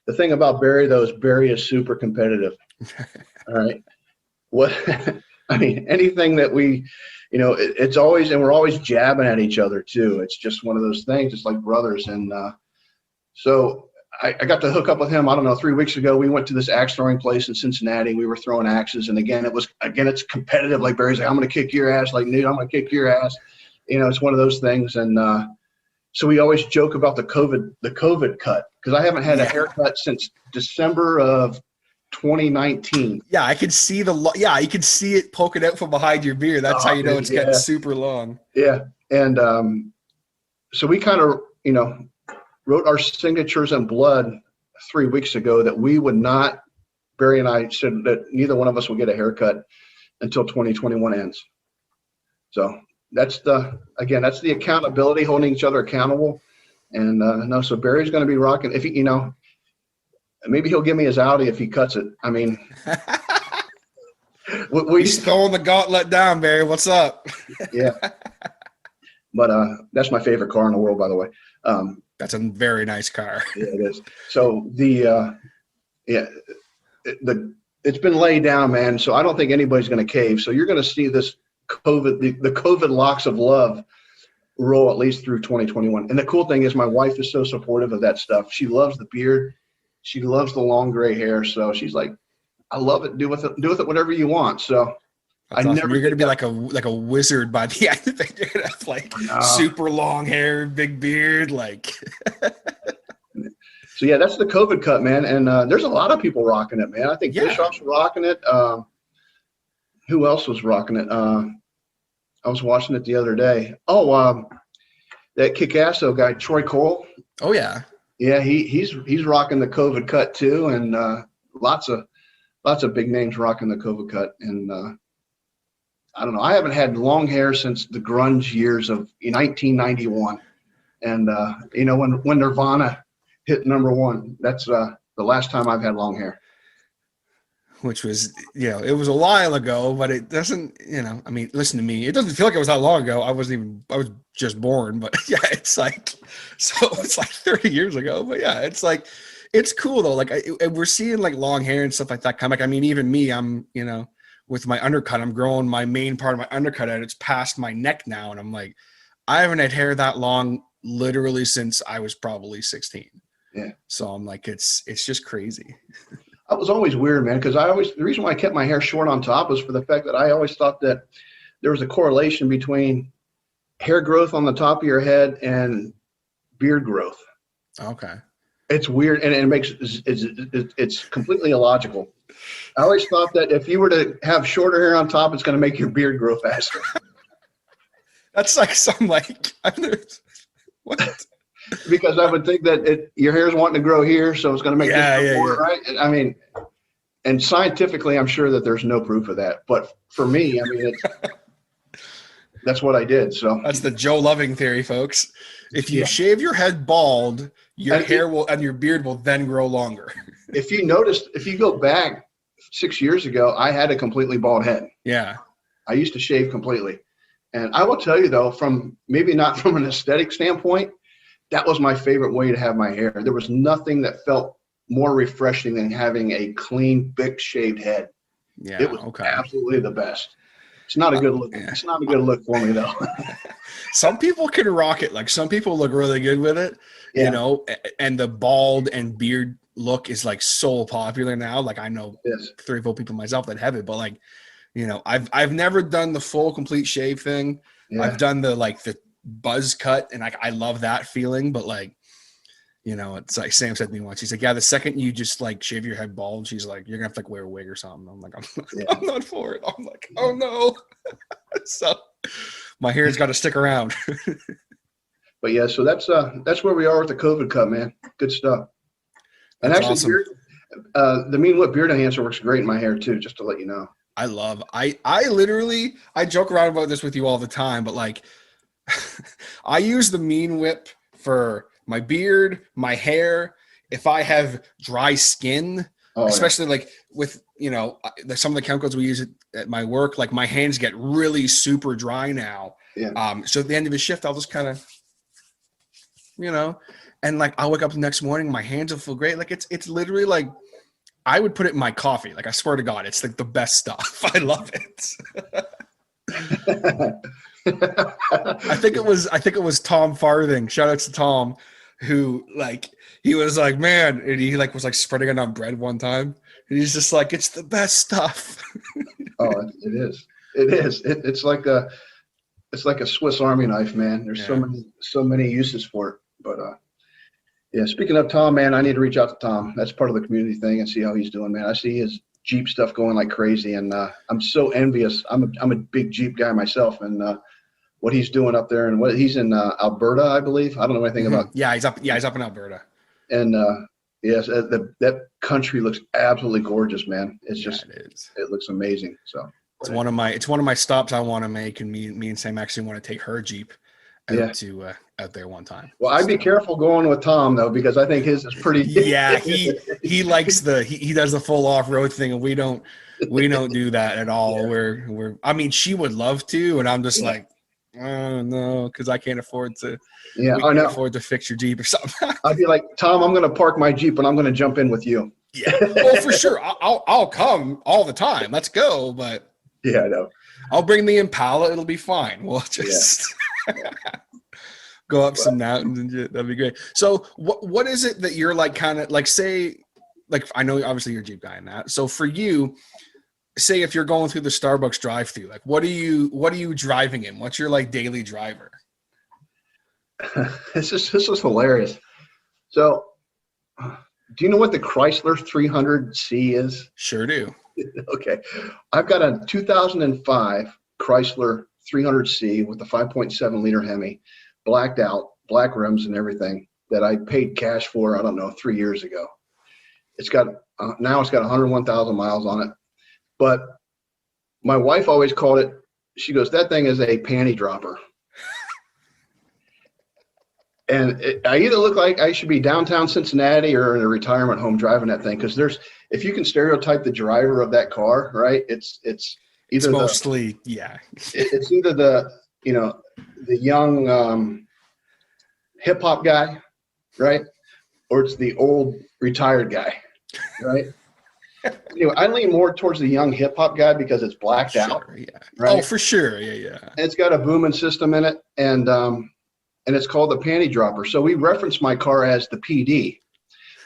The thing about Barry, though, is Barry is super competitive. All right. Anything that it's always, and we're always jabbing at each other too. It's just one of those things. It's like brothers. And so I got to hook up with him, 3 weeks ago. We went to this axe throwing place in Cincinnati. We were throwing axes. And again, it's competitive. Like Barry's like, I'm going to kick your ass. Like, Nate, I'm going to kick your ass. It's one of those things. And so we always joke about the COVID cut, because I haven't had a haircut since December of 2019. Yeah, I could see you could see it poking out from behind your beard. That's how you know it's getting super long. Yeah. And so we kind of, wrote our signatures in blood 3 weeks ago that we would not, Barry and I said that neither one of us will get a haircut until 2021 ends. So that's the accountability, holding each other accountable. And so Barry's going to be rocking. If he, maybe he'll give me his Audi if he cuts it. I mean, he's throwing the gauntlet down, Barry. What's up? Yeah. But that's my favorite car in the world, by the way. That's a very nice car. Yeah, it is. So it's been laid down, man. So I don't think anybody's going to cave. So you're going to see this the COVID locks of love roll at least through 2021. And the cool thing is my wife is so supportive of that stuff. She loves the beard. She loves the long gray hair. So she's like, I love it. Do with it whatever you want. So awesome. You're going to be like a wizard by the end of it. You're going to have like super long hair, big beard. Like, so yeah, that's the COVID cut, man. And there's a lot of people rocking it, man. I think Bischoff's rocking it. Who else was rocking it? I was watching it the other day. Oh, that Kick-Asso guy, Troy Cole. Oh yeah. Yeah. He's rocking the COVID cut too. And lots of big names rocking the COVID cut. And I don't know. I haven't had long hair since the grunge years of 1991. And, when Nirvana hit #1, that's the last time I've had long hair. Which was, it was a while ago, but it doesn't, listen to me. It doesn't feel like it was that long ago. I was just born, but yeah, it's like 30 years ago. But yeah, it's like, it's cool though. Like we're seeing like long hair and stuff like that come back. I mean, even me, we're with my undercut. I'm growing my main part of my undercut out. It's past my neck now. And I'm like, I haven't had hair that long literally since I was probably 16. Yeah. So I'm like, it's just crazy. That was always weird, man, because the reason why I kept my hair short on top was for the fact that I always thought that there was a correlation between hair growth on the top of your head and beard growth. Okay. It's weird, and it's completely illogical. I always thought that if you were to have shorter hair on top, it's going to make your beard grow faster. That's like some like what? Because I would think that your hair's wanting to grow here, so it's going to make this more, right? I mean, and scientifically, I'm sure that there's no proof of that. But for me, I mean, that's what I did. So that's the Joe Loving theory, folks. If you shave your head bald, your hair will and your beard will then grow longer. If you go back 6 years ago, I had a completely bald head. Yeah. I used to shave completely. And I will tell you though, from maybe not from an aesthetic standpoint, that was my favorite way to have my hair. There was nothing that felt more refreshing than having a clean, big shaved head. Yeah. It was absolutely the best. It's not a good look. Yeah. It's not a good look for me though. Some people can rock it. Like some people look really good with it, you know, and the bald and beard look is like so popular now. Like I know 3 or 4 people myself that have it, but like, you know, I've never done the full complete shave thing. Yeah. I've done the buzz cut and I love that feeling, but like, you know, it's like Sam said to me once, he's like, yeah, the second you just like shave your head bald, she's like, you're gonna have to like wear a wig or something. I'm like, I'm not for it. I'm like, oh no. So my hair's got to stick around. But yeah, so that's where we are with the COVID cut, man. Good stuff. And that's actually, awesome. the Mean Whip Beard Enhancer works great in my hair too, just to let you know. I literally joke around about this with you all the time, but like I use the Mean Whip for my beard, my hair. If I have dry skin, especially like with, you know, some of the chemicals we use at my work, like my hands get really super dry now. Yeah. So at the end of a shift, I'll just kind of, you know, and like I'll wake up the next morning, my hands will feel great. Like it's literally like I would put it in my coffee. Like I swear to God, it's like the best stuff. I love it. I think it was Tom Farthing. Shout out to Tom, who like he was like, man, and he like was like spreading it on bread one time, and he's just like, it's the best stuff. Oh, it is. It is. It's like a Swiss Army knife, man. There's so many uses for it. But yeah, speaking of Tom, man, I need to reach out to Tom. That's part of the community thing and see how he's doing, man. I see his Jeep stuff going like crazy, and I'm so envious. I'm a big Jeep guy myself, and what he's doing up there, and what he's in Alberta, I believe. I don't know anything about. Yeah, he's up in Alberta. And yes, that country looks absolutely gorgeous, man. It's just it looks amazing. So it's one of my stops I want to make, and me and Sam actually want to take her Jeep out there one time. Well, I'd be careful going with Tom though, because I think his is pretty. Yeah, he likes he does the full off-road thing, and we don't do that at all. Yeah. I mean, she would love to, and I'm just like, oh no, because I can't afford to. Yeah, I know. Afford to fix your Jeep or something. I'd be like, Tom, I'm going to park my Jeep and I'm going to jump in with you. Yeah, well, for sure. I'll come all the time. Let's go. But yeah, I know. I'll bring the Impala. It'll be fine. We'll just go up some mountains and shit. That'd be great. So what is it that you're like, kind of like, say, like, I know obviously you're a Jeep guy in that. So for you, say if you're going through the Starbucks drive-thru, like what are you driving in? What's your like daily driver? This is hilarious. So, do you know what the Chrysler 300C is? Sure do. Okay. I've got a 2005 Chrysler 300C with a 5.7 liter Hemi, blacked out, black rims and everything, that I paid cash for, I don't know, 3 years ago. It's got now it's got 101,000 miles on it. But my wife always called it, she goes, that thing is a panty dropper. And I either look like I should be downtown Cincinnati or in a retirement home driving that thing. Because if you can stereotype the driver of that car, right? It's either mostly it's either the young hip hop guy, right, or it's the old retired guy, right? Anyway, I lean more towards the young hip hop guy because it's blacked out. Yeah. Right? Oh, for sure. Yeah. And it's got a booming system in it, and it's called the panty dropper. So we reference my car as the PD.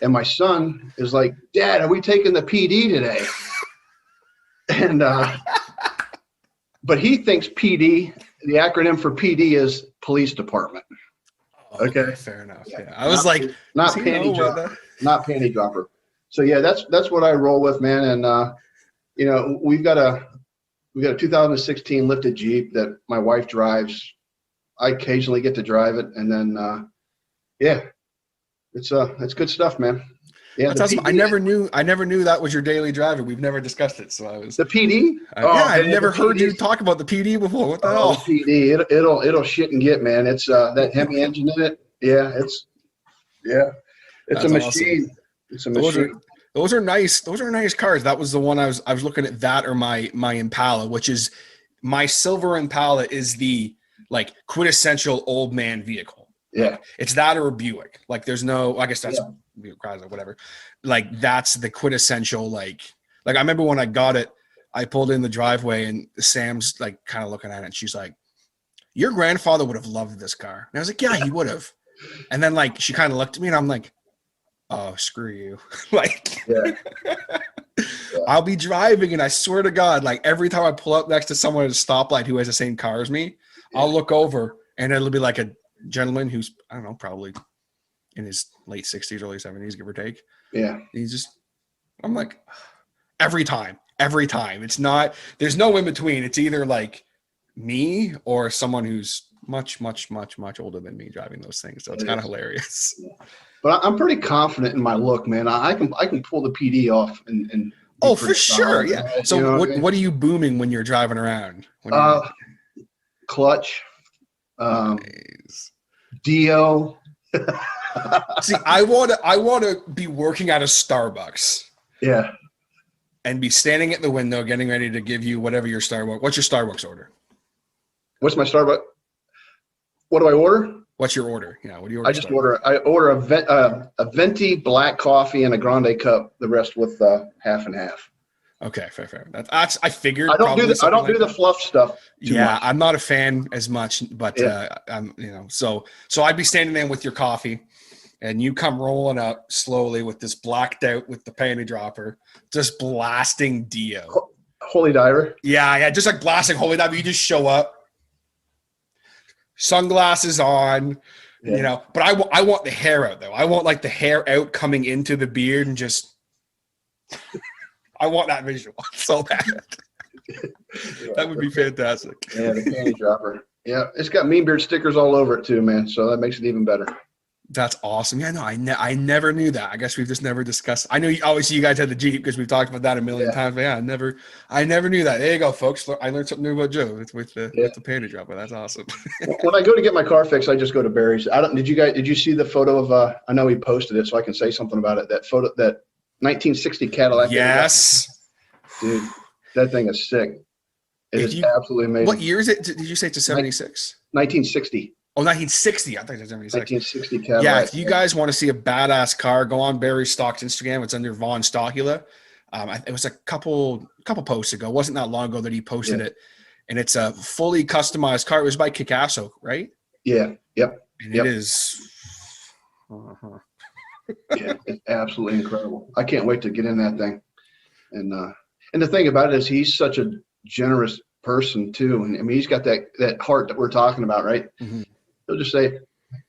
And my son is like, Dad, are we taking the PD today? And but he thinks PD, the acronym for PD is police department. Okay, fair enough. Yeah. I was like, not panty dropper, not panty dropper. So yeah, that's what I roll with, man. And we've got a 2016 lifted Jeep that my wife drives. I occasionally get to drive it, and then it's good stuff, man. Yeah, that's awesome. I never knew that was your daily driver. We've never discussed it, so I was the PD. I've never heard you talk about the PD before. What the hell? The PD, it'll shit and get, man. It's that Hemi engine in it. Yeah, it's a machine. Awesome. It's a machine. Those are nice. Those are nice cars. That was the one I was looking at, that or my Impala, which is my silver Impala is the like quintessential old man vehicle. Yeah, like, it's that or a Buick. Like there's no, I guess that's Chrysler, whatever. Like that's the quintessential like I remember when I got it, I pulled in the driveway and Sam's like kind of looking at it and she's like, your grandfather would have loved this car. And I was like, yeah, he would have. And then like she kind of looked at me and I'm like, oh, screw you. Like I'll be driving and I swear to God, like every time I pull up next to someone at a stoplight who has the same car as me, I'll look over and it'll be like a gentleman who's, I don't know, probably in his late 60s, early 70s, give or take. Yeah. I'm like, every time. It's not, there's no in between. It's either like me or someone who's much, much, much, much older than me driving those things. So it's kind of hilarious. But I'm pretty confident in my look, man. I can pull the PD off and oh, for sure. Yeah. So what are you booming when you're driving around? Clutch. Nice. Dio. See, I want to be working at a Starbucks. Yeah. And be standing at the window getting ready to give you whatever your Starbucks. What's your Starbucks order? What's my Starbucks? What do I order? What's your order? Yeah, what do you order? I order a venti black coffee and a grande cup. The rest with half and half. Okay, fair. That's I figured. I don't do the fluff stuff. Yeah, I'm not a fan as much, but I'm so I'd be standing there with your coffee, and you come rolling up slowly with this blacked out with the panty dropper, just blasting Dio. Holy Diver. Yeah, just like blasting Holy Diver. You just show up, sunglasses on. Yeah. But I want the hair out though. I want like the hair out coming into the beard and just. I want that visual so bad. That would be fantastic. Yeah, the panty dropper. Yeah, it's got Mean Beard stickers all over it too, man. So that makes it even better. That's awesome. Yeah, no, I never knew that. I guess we've just never discussed. I know obviously you guys had the Jeep because we've talked about that a million times. But yeah, I never knew that. There you go, folks. I learned something new about Joe with the panty dropper. That's awesome. When I go to get my car fixed, I just go to Barry's. Did you see the photo of? I know he posted it, so I can say something about it. That photo, that 1960 Cadillac. Yes. Dude, that thing is sick. It is absolutely amazing. What year is it? Did you say it's a 76? 1960. Oh, 1960. I think it's 76. 1960 Cadillac. Yeah, if you guys want to see a badass car, go on Barry Stock's Instagram. It's under Von Stockula. It was a couple posts ago. It wasn't that long ago that he posted it. And it's a fully customized car. It was by Kikasso, right? Yeah. Yep. And it is. Yeah, it's absolutely incredible. I can't wait to get in that thing. And the thing about it is he's such a generous person too. And I mean, he's got that heart that we're talking about, right? Mm-hmm. He'll just say,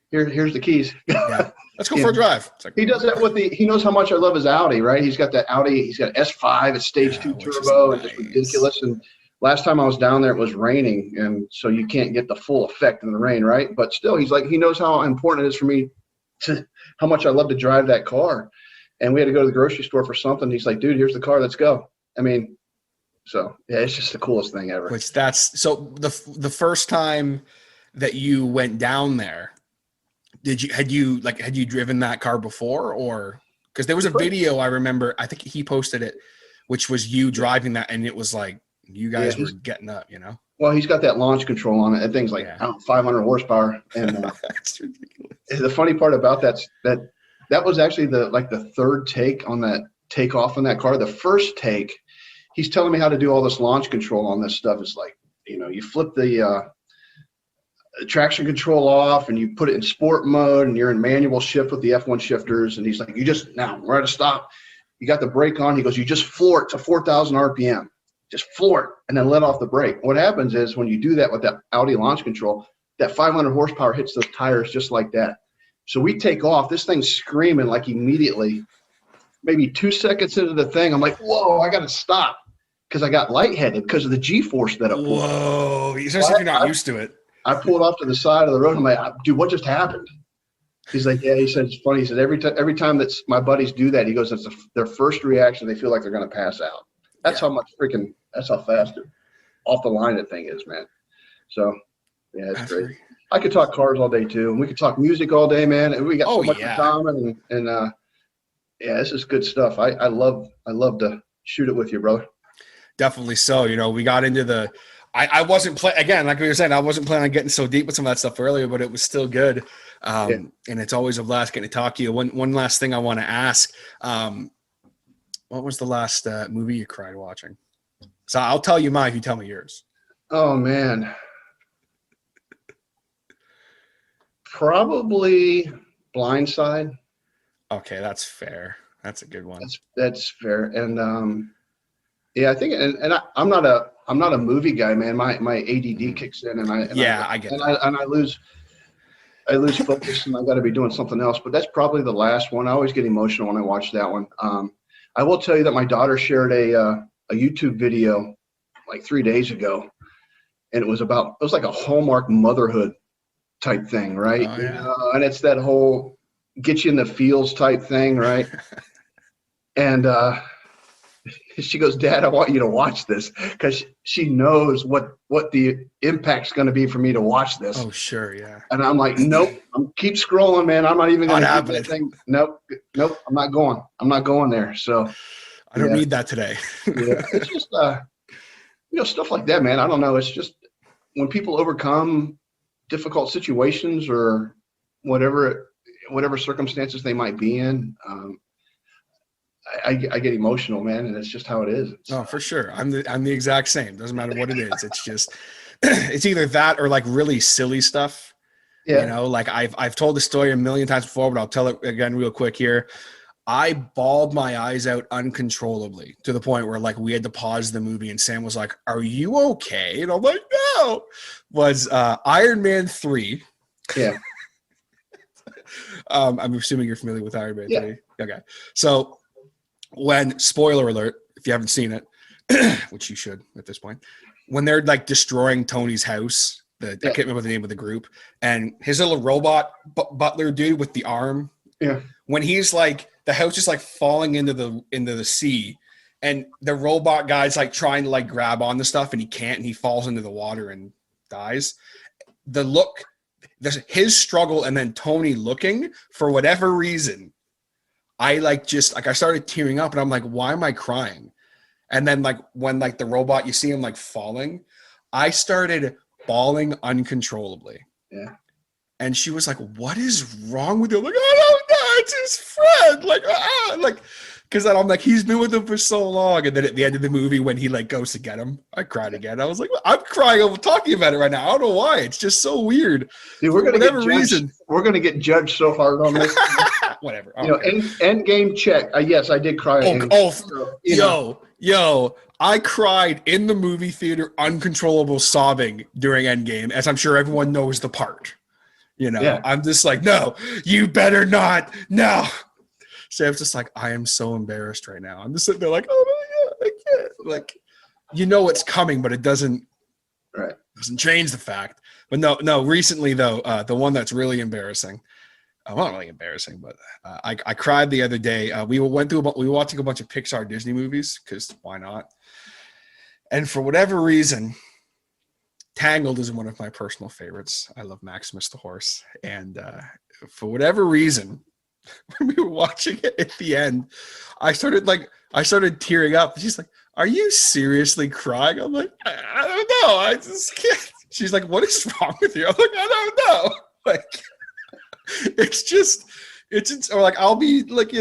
here's the keys. Yeah. Let's go for a drive. It's like, he does that he knows how much I love his Audi, right? He's got that Audi. He's got S5, it's stage 2 turbo. Nice. It's just ridiculous. And last time I was down there, it was raining. And so you can't get the full effect in the rain, right? But still, he's like, he knows how important it is for me how much I love to drive that car. And we had to go to the grocery store for something. He's like, dude, here's the car. Let's go. I mean, so yeah, it's just the coolest thing ever. The first time that you went down there, had you driven that car before, or because there was a video I remember, I think he posted it, which was you driving that, and it was like you guys were getting up, Well, he's got that launch control on it. That thing's like 500 horsepower, and that's ridiculous. The funny part about that was actually the third take on that take off in that car. The first take, he's telling me how to do all this launch control on this stuff. It's like, you flip the traction control off and you put it in sport mode and you're in manual shift with the F1 shifters. And he's like, we're at a stop. You got the brake on. He goes, you just floor it to 4,000 RPM. Just floor it and then let off the brake. What happens is when you do that with that Audi launch control, that 500 horsepower hits those tires just like that. So we take off. This thing's screaming like immediately. Maybe 2 seconds into the thing, I'm like, whoa, I got to stop because I got lightheaded because of the G-force that it pulled. Whoa, especially if you're not used to it. I pulled off to the side of the road. I'm like, dude, what just happened? He's like, yeah. He said, it's funny. He said, every time that my buddies do that, he goes, it's their first reaction. They feel like they're going to pass out. That's how fast off the line that thing is, man. So, yeah, it's great. I could talk cars all day too. And we could talk music all day, man. And we got so much in common. And yeah, this is good stuff. I love to shoot it with you, brother. Definitely so. We got into I wasn't again, like we were saying, I wasn't planning on getting so deep with some of that stuff earlier, but it was still good. And it's always a blast getting to talk to you. One last thing I want to ask. What was the last movie you cried watching? So I'll tell you mine if you tell me yours. Oh, man. Probably Blindside. Okay, that's fair. That's a good one. That's fair. And yeah, I think, and I'm not a movie guy, man. My ADD kicks in, and I get that. And I lose focus, and I got to be doing something else. But that's probably the last one. I always get emotional when I watch that one. I will tell you that my daughter shared a YouTube video like 3 days ago, and it was like a Hallmark motherhood type thing, right? Oh, yeah. And it's that whole get you in the feels type thing, right? And she goes, Dad, I want you to watch this, because she knows what the impact's going to be for me to watch this. Oh, sure, yeah. And I'm like, nope, keep scrolling, man. I'm not even going to do that thing. Nope, I'm not going. I'm not going there. So I don't need that today. Yeah, it's just stuff like that, man. I don't know. It's just when people overcome difficult situations or whatever circumstances they might be in. I get emotional, man, and it's just how it is. Oh, for sure. I'm the exact same. Doesn't matter what it is. It's just it's either that or like really silly stuff. Yeah. Like I've told the story a million times before, but I'll tell it again real quick here. I bawled my eyes out uncontrollably to the point where like we had to pause the movie and Sam was like, "Are you okay?" And I'm like, "No." Was Iron Man 3. Yeah. I'm assuming you're familiar with Iron Man 3. Okay. So when, spoiler alert, if you haven't seen it, which you should at this point, when they're like destroying Tony's house, I can't remember the name of the group, and his little robot butler dude with the arm. Yeah. When he's like, the house is like falling into the sea, and the robot guy's like trying to like grab on the stuff, and he can't, and he falls into the water and dies. The look, his struggle, and then Tony looking, for whatever reason, I started tearing up, and I'm like, why am I crying? And then like when like the robot, you see him like falling, I started bawling uncontrollably. Yeah. And she was like, "What is wrong with you?" I'm like, "I don't know. It's his friend." Because I'm like, he's been with him for so long. And then at the end of the movie, when he like goes to get him, I cried again. I was like, I'm crying over talking about it right now. I don't know why. It's just so weird. Dude, we're gonna get judged so hard on this. Whatever. End game check. Yes, I did cry. Yo, I cried in the movie theater, uncontrollable sobbing during Endgame, as I'm sure everyone knows the part. I'm just like, no, you better not. No. Sam's just like, I am so embarrassed right now. I'm just sitting there like, oh my God, I can't. Like, it's coming, but it doesn't change the fact. But no, recently though, the one that's really embarrassing, well, not really embarrassing, but I cried the other day. We were watching a bunch of Pixar Disney movies, because why not? And for whatever reason, Tangled is one of my personal favorites. I love Maximus the horse. And for whatever reason, when we were watching it at the end, I started tearing up. She's like, "Are you seriously crying?" I'm like, I don't know. I just can't. She's like, "What is wrong with you?" I'm like, I don't know. Like, it's or like, I'll be like,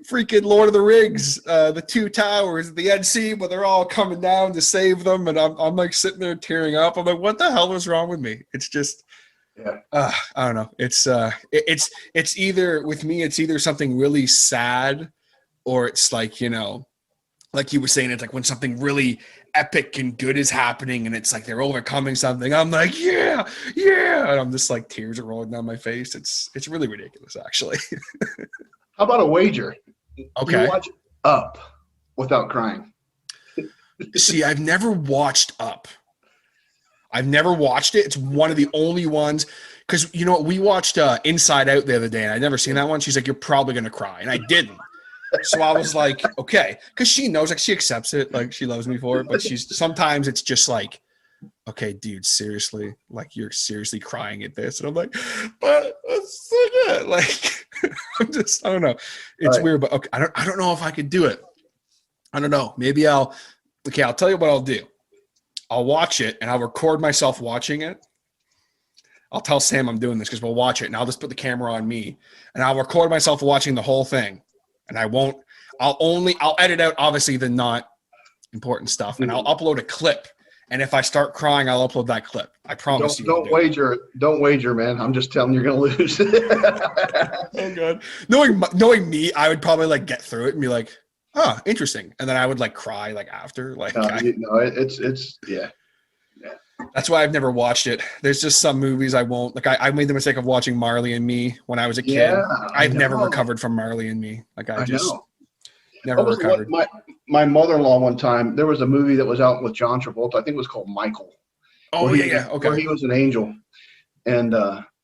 freaking Lord of the Rings, the two towers at the end scene where they're all coming down to save them, and I'm like sitting there tearing up. I'm like, what the hell is wrong with me? It's just, I don't know. It's either with me, it's either something really sad, or it's like, like you were saying, it's like when something really epic and good is happening, and it's like they're overcoming something. I'm like, yeah, and I'm just like tears are rolling down my face. It's really ridiculous, actually. How about a wager? Okay. Do you watch Up without crying? See, I've never watched Up. I've never watched it. It's one of the only ones, because you know what, we watched Inside Out the other day, and I'd never seen that one. She's like, you're probably gonna cry, and I didn't. So I was like, okay, because she knows, like, she accepts it, like she loves me for it, but sometimes it's just like, okay, dude, seriously, like you're seriously crying at this, and I'm like, but it's so good. Like, I don't know, it's weird, but okay, I don't know if I could do it. I don't know. Maybe I'll tell you what I'll do. I'll watch it and I'll record myself watching it. I'll tell Sam I'm doing this because we'll watch it, and I'll just put the camera on me and I'll record myself watching the whole thing. And I'll edit out obviously the not important stuff, and I'll upload a clip. And if I start crying, I'll upload that clip. I promise you. Don't wager, man. I'm just telling you, you're gonna lose. Oh God. Knowing me, I would probably like get through it and be like, oh, interesting. And then I would like cry like after. Like it's yeah. That's why I've never watched it. There's just some movies I won't. Like I made the mistake of watching Marley and Me when I was a kid. Yeah, I've never recovered from Marley and Me. Like I just never recovered. My mother-in-law one time, there was a movie that was out with John Travolta. I think it was called Michael. Oh yeah. Okay. Where he was an angel. And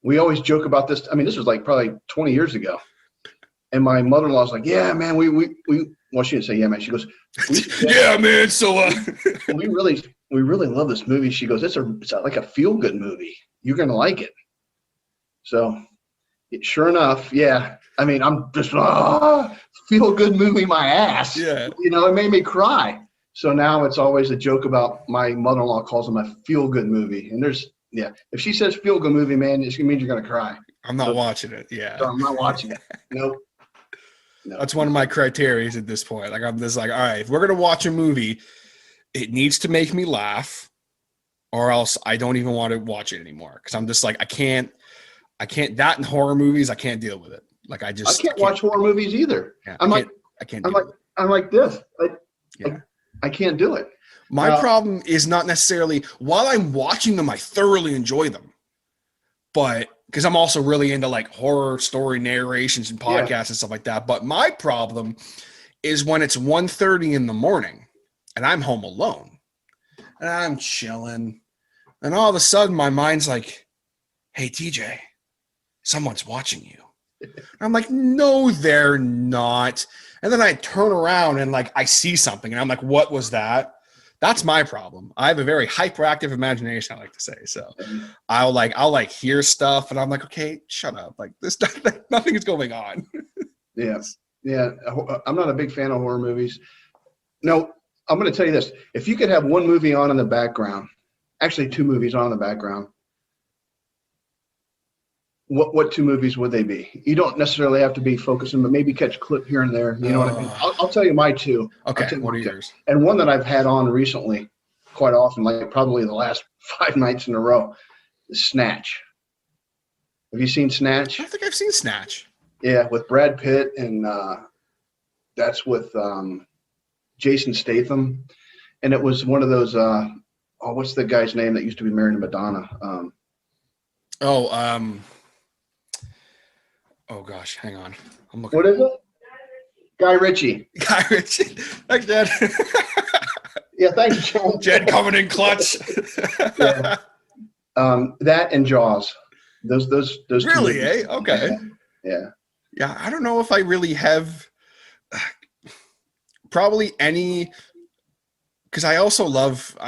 we always joke about this. I mean, this was like probably 20 years ago. And my mother-in-law's like, yeah, man, we well, she didn't say yeah, man. She goes, yeah, man. So we really love this movie. She goes, it's like a feel-good movie. You're gonna like it. So, sure enough, yeah. I mean, I'm just feel-good movie my ass. Yeah. It made me cry. So now it's always a joke about my mother-in-law calls them a feel-good movie. And if she says feel-good movie, man, it means you're gonna cry. I'm not watching it. Yeah. So I'm not watching it. Nope. No. That's one of my criteria at this point. Like I'm just like, all right, if we're gonna watch a movie, it needs to make me laugh, or else I don't even want to watch it anymore. Because I'm just like, I can't. That in horror movies, I can't deal with it. Like I can't watch horror movies either. Yeah, I'm like this. I can't do it. My problem is not necessarily while I'm watching them, I thoroughly enjoy them, but because I'm also really into like horror story narrations and podcasts and stuff like that. But my problem is when it's 1:30 in the morning and I'm home alone and I'm chilling, and all of a sudden my mind's like, hey, TJ, someone's watching you. I'm like, no, they're not. And then I turn around and like I see something and I'm like, what was that? That's my problem. I have a very hyperactive imagination, I like to say. So I'll hear stuff and I'm like, okay, shut up. Like this, nothing is going on. Yeah. I'm not a big fan of horror movies. No, I'm going to tell you this. If you could have one movie on in the background, actually two movies on in the background, what two movies would they be? You don't necessarily have to be focusing, but maybe catch a clip here and there. You know what I mean? I'll tell you my two. Okay, what are yours? And one that I've had on recently quite often, like probably the last 5 nights in a row, is Snatch. Have you seen Snatch? I don't think I've seen Snatch. Yeah, with Brad Pitt, and that's with Jason Statham. And it was one of those, what's the guy's name that used to be married to Madonna? Oh gosh, hang on. I'm looking. What is it? Guy Ritchie. Guy Ritchie. Thanks, Jed. Yeah, thanks, John. Jed coming in clutch. Yeah. That and Jaws. Those really, two. eh? Okay. Yeah. Yeah, I don't know if I really have probably any, because I also love,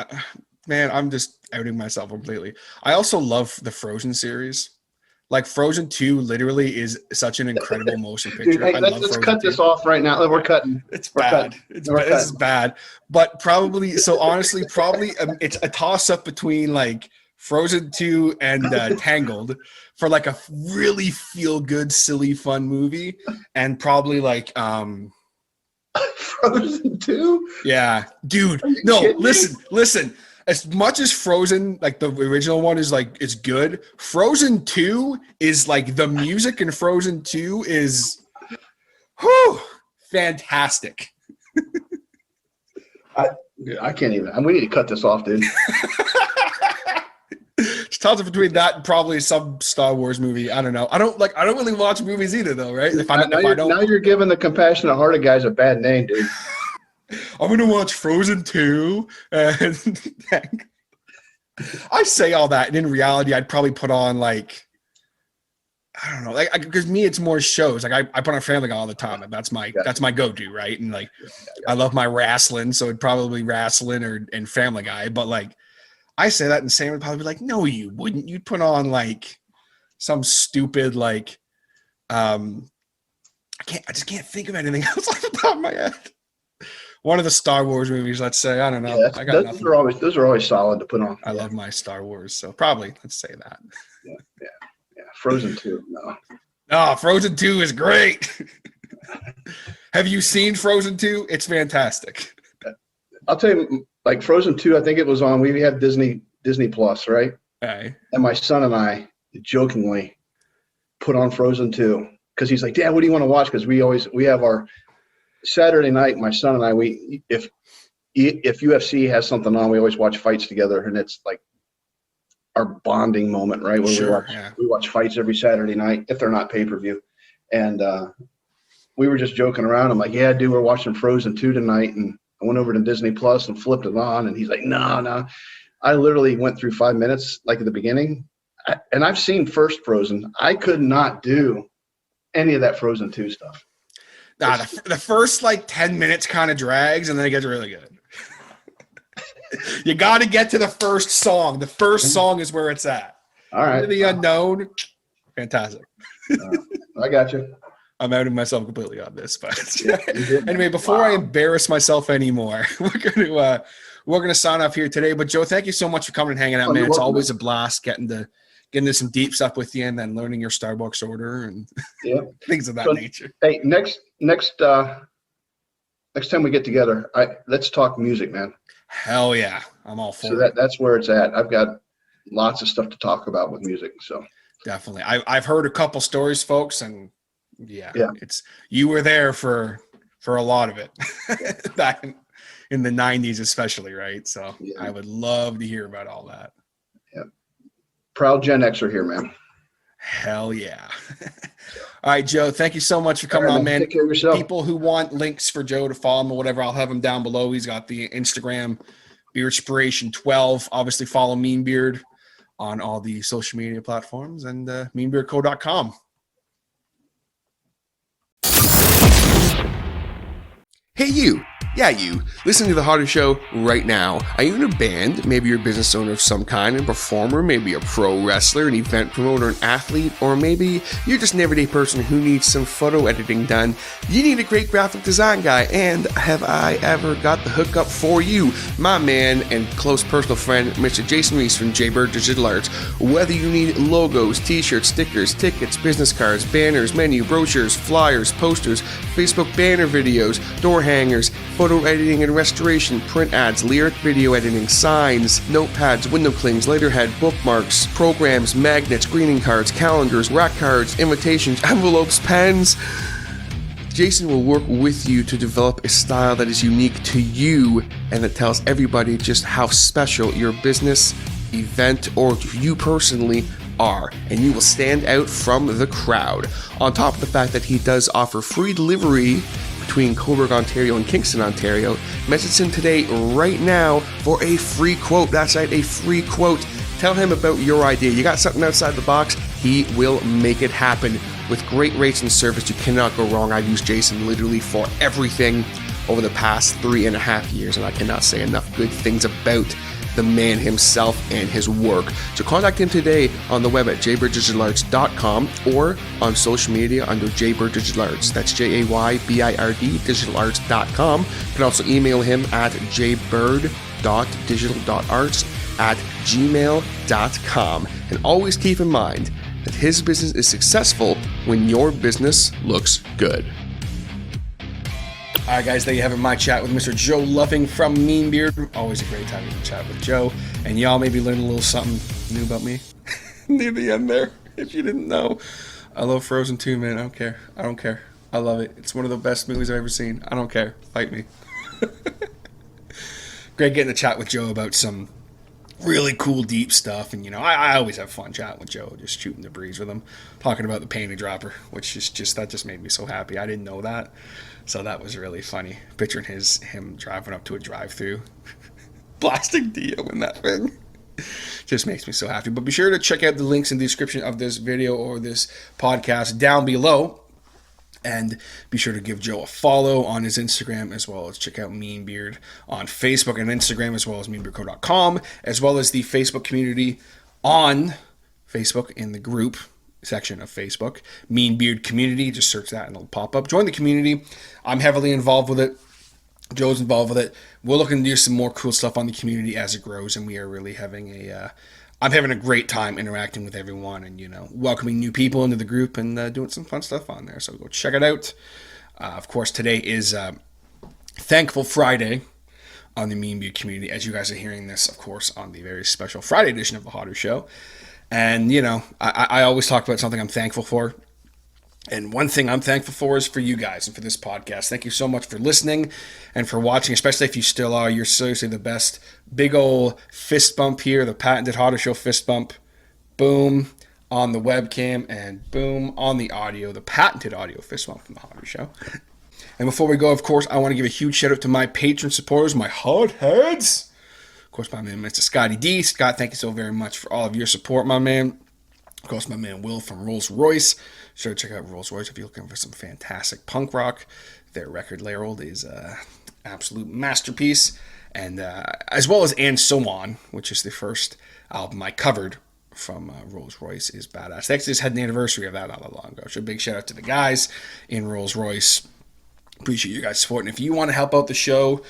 man, I'm just outing myself completely. I also love the Frozen series. Like Frozen 2 literally is such an incredible motion picture. Dude, hey, let's cut this off right now. We're cutting. It's bad. This is bad. But probably, so honestly, probably it's a toss up between like Frozen 2 and Tangled for like a really feel good, silly, fun movie. And probably like Frozen 2? Yeah, dude. Are you No, kidding me? listen. As much as Frozen, like the original one is like it's good, Frozen 2 is like the music in Frozen 2 is fantastic. I can't even. We need to cut this off, dude. It's tough between that and probably some Star Wars movie. I don't know. I don't really watch movies either, though, right? Now you're giving the compassionate hearted guys a bad name, dude. I'm gonna watch Frozen 2, and I say all that, and in reality, I'd probably put on like I don't know, like because me, it's more shows. Like I put on Family Guy all the time, and that's my go-to, right? And like I love my wrestling, so it'd probably wrestling and Family Guy. But like I say that, and Sam would probably be like, "No, you wouldn't. You'd put on like some stupid like I just can't think of anything else off the top of my head." One of the Star Wars movies, let's say. I don't know. Yeah, I got nothing. Those are always solid to put on. I love my Star Wars, so probably let's say that. Yeah. Frozen 2, no. Oh, Frozen 2 is great. Have you seen Frozen 2? It's fantastic. I'll tell you, like Frozen 2, I think it was on. We have Disney Plus, right? Okay. And my son and I jokingly put on Frozen 2 because he's like, "Dad, what do you want to watch?" Because we have our Saturday night. My son and I, if UFC has something on, we always watch fights together, and it's like our bonding moment, right? Where we watch fights every Saturday night if they're not pay-per-view. And we were just joking around. I'm like, "Yeah, dude, we're watching Frozen 2 tonight." And I went over to Disney Plus and flipped it on, and he's like, No. I literally went through 5 minutes, like at the beginning, and I've seen first Frozen. I could not do any of that Frozen 2 stuff. Nah, the first like 10 minutes kind of drags, and then it gets really good. You got to get to the first song. The first song is where it's at. All right. The Unknown, fantastic. I got you. I'm outing myself completely on this, but anyway, before I embarrass myself anymore, we're gonna sign off here today. But Joe, thank you so much for coming and hanging out, man. It's always a blast getting into some deep stuff with you, and then learning your Starbucks order and things of that nature. Hey, next time we get together, let's talk music, man. Hell yeah, I'm all for it. So that's where it's at. I've got lots of stuff to talk about with music. So definitely, I've heard a couple stories, folks, and it's you were there for a lot of it back in the 90s, especially, right? So I would love to hear about all that. Yeah, proud Gen Xer here, man. Hell yeah. All right, Joe, thank you so much for coming on, man. Take care of yourself. People who want links for Joe to follow him or whatever, I'll have him down below. He's got the Instagram, Beardspiration12. Obviously, follow Mean Beard on all the social media platforms, and meanbeardco.com. Hey, you. Yeah, you. Listening to The Harder Show right now. Are you in a band? Maybe you're a business owner of some kind, a performer, maybe a pro wrestler, an event promoter, an athlete, or maybe you're just an everyday person who needs some photo editing done. You need a great graphic design guy, and have I ever got the hookup for you? My man and close personal friend, Mr. Jason Reese from Jaybird Digital Arts. Whether you need logos, t-shirts, stickers, tickets, business cards, banners, menu, brochures, flyers, posters, Facebook banner videos, door hangers, photo editing and restoration, print ads, lyric video editing, signs, notepads, window clings, letterhead, bookmarks, programs, magnets, greeting cards, calendars, rack cards, invitations, envelopes, pens. Jason will work with you to develop a style that is unique to you and that tells everybody just how special your business, event, or you personally are, and you will stand out from the crowd. On top of the fact that he does offer free delivery between Coburg, Ontario and Kingston, Ontario, message him today right now for a free quote. That's right, a free quote. Tell him about your idea. You got something outside the box, he will make it happen. With great rates and service, you cannot go wrong. I've used Jason literally for everything over the past 3.5 years, and I cannot say enough good things about the man himself and his work. So contact him today on the web at jaybirddigitalarts.com or on social media under Jaybird Digital Arts. That's Jaybird digitalarts.com. You can also email him at jaybird.digital.arts gmail.com. And always keep in mind that his business is successful when your business looks good. All right, guys, there you have it, my chat with Mr. Joe Loving from Mean Beard. Always a great time to chat with Joe. And y'all maybe learn a little something new about me near the end there, if you didn't know. I love Frozen 2, man. I don't care. I don't care. I love it. It's one of the best movies I've ever seen. I don't care. Fight me. Great getting to chat with Joe about some really cool, deep stuff. And, I always have fun chatting with Joe, just shooting the breeze with him, talking about the panty dropper, which is that just made me so happy. I didn't know that. So that was really funny. Picturing him driving up to a drive-thru, blasting Dio in that thing. Just makes me so happy. But be sure to check out the links in the description of this video or this podcast down below. And be sure to give Joe a follow on his Instagram, as well as check out Mean Beard on Facebook and Instagram, as well as meanbeardco.com, as well as the Facebook community on Facebook in the group section of Facebook, Mean Beard Community. Just search that and it'll pop up. Join the community. I'm heavily involved with it. Joe's involved with it. We're looking to do some more cool stuff on the community as it grows, and we are really having I'm having a great time interacting with everyone and, welcoming new people into the group and doing some fun stuff on there. So go check it out. Of course, today is Thankful Friday on the Mean Beard community. As you guys are hearing this, of course, on the very special Friday edition of the Hotter Show. And, I always talk about something I'm thankful for. And one thing I'm thankful for is for you guys and for this podcast. Thank you so much for listening and for watching, especially if you still are. You're seriously the best. Big old fist bump here, the patented Hotter Show fist bump. Boom on the webcam and boom on the audio, the patented audio fist bump from the Hotter Show. And before we go, of course, I want to give a huge shout out to my patron supporters, my hotheads. Of course, my man, Mr. Scotty D. Scott, thank you so very much for all of your support, my man. Of course, my man Will from Rolls Royce. Sure to check out Rolls Royce if you're looking for some fantastic punk rock. Their record label is an absolute masterpiece. And as well as And So On, which is the first album I covered from Rolls Royce, is badass. They actually just had an anniversary of that not that long ago. So a big shout out to the guys in Rolls Royce. Appreciate you guys' support. And if you want to help out the show,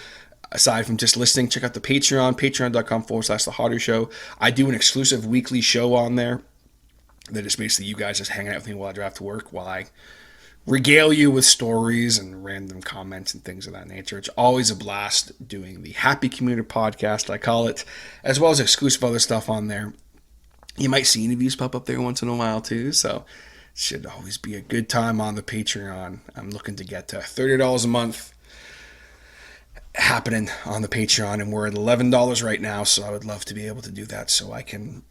aside from just listening, check out the Patreon, patreon.com/The Hotter Show. I do an exclusive weekly show on there. That is basically you guys just hanging out with me while I drive to work, while I regale you with stories and random comments and things of that nature. It's always a blast doing the Happy Commuter podcast, I call it, as well as exclusive other stuff on there. You might see interviews pop up there once in a while too, so it should always be a good time on the Patreon. I'm looking to get to $30 a month happening on the Patreon, and we're at $11 right now, so I would love to be able to do that so I can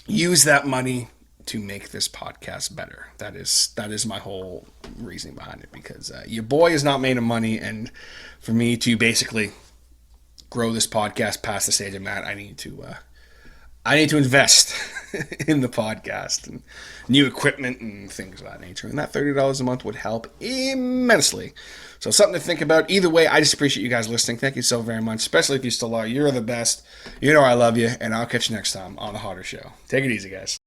use that money to make this podcast better. That is my whole reasoning behind it, because your boy is not made of money, and for me to basically grow this podcast past the stage I'm at, I need to invest in the podcast and new equipment and things of that nature, and that $30 a month would help immensely. So something to think about. Either way, I just appreciate you guys listening. Thank you so very much, especially if you still are. You're the best. I love you, and I'll catch you next time on The Hotter Show. Take it easy, guys.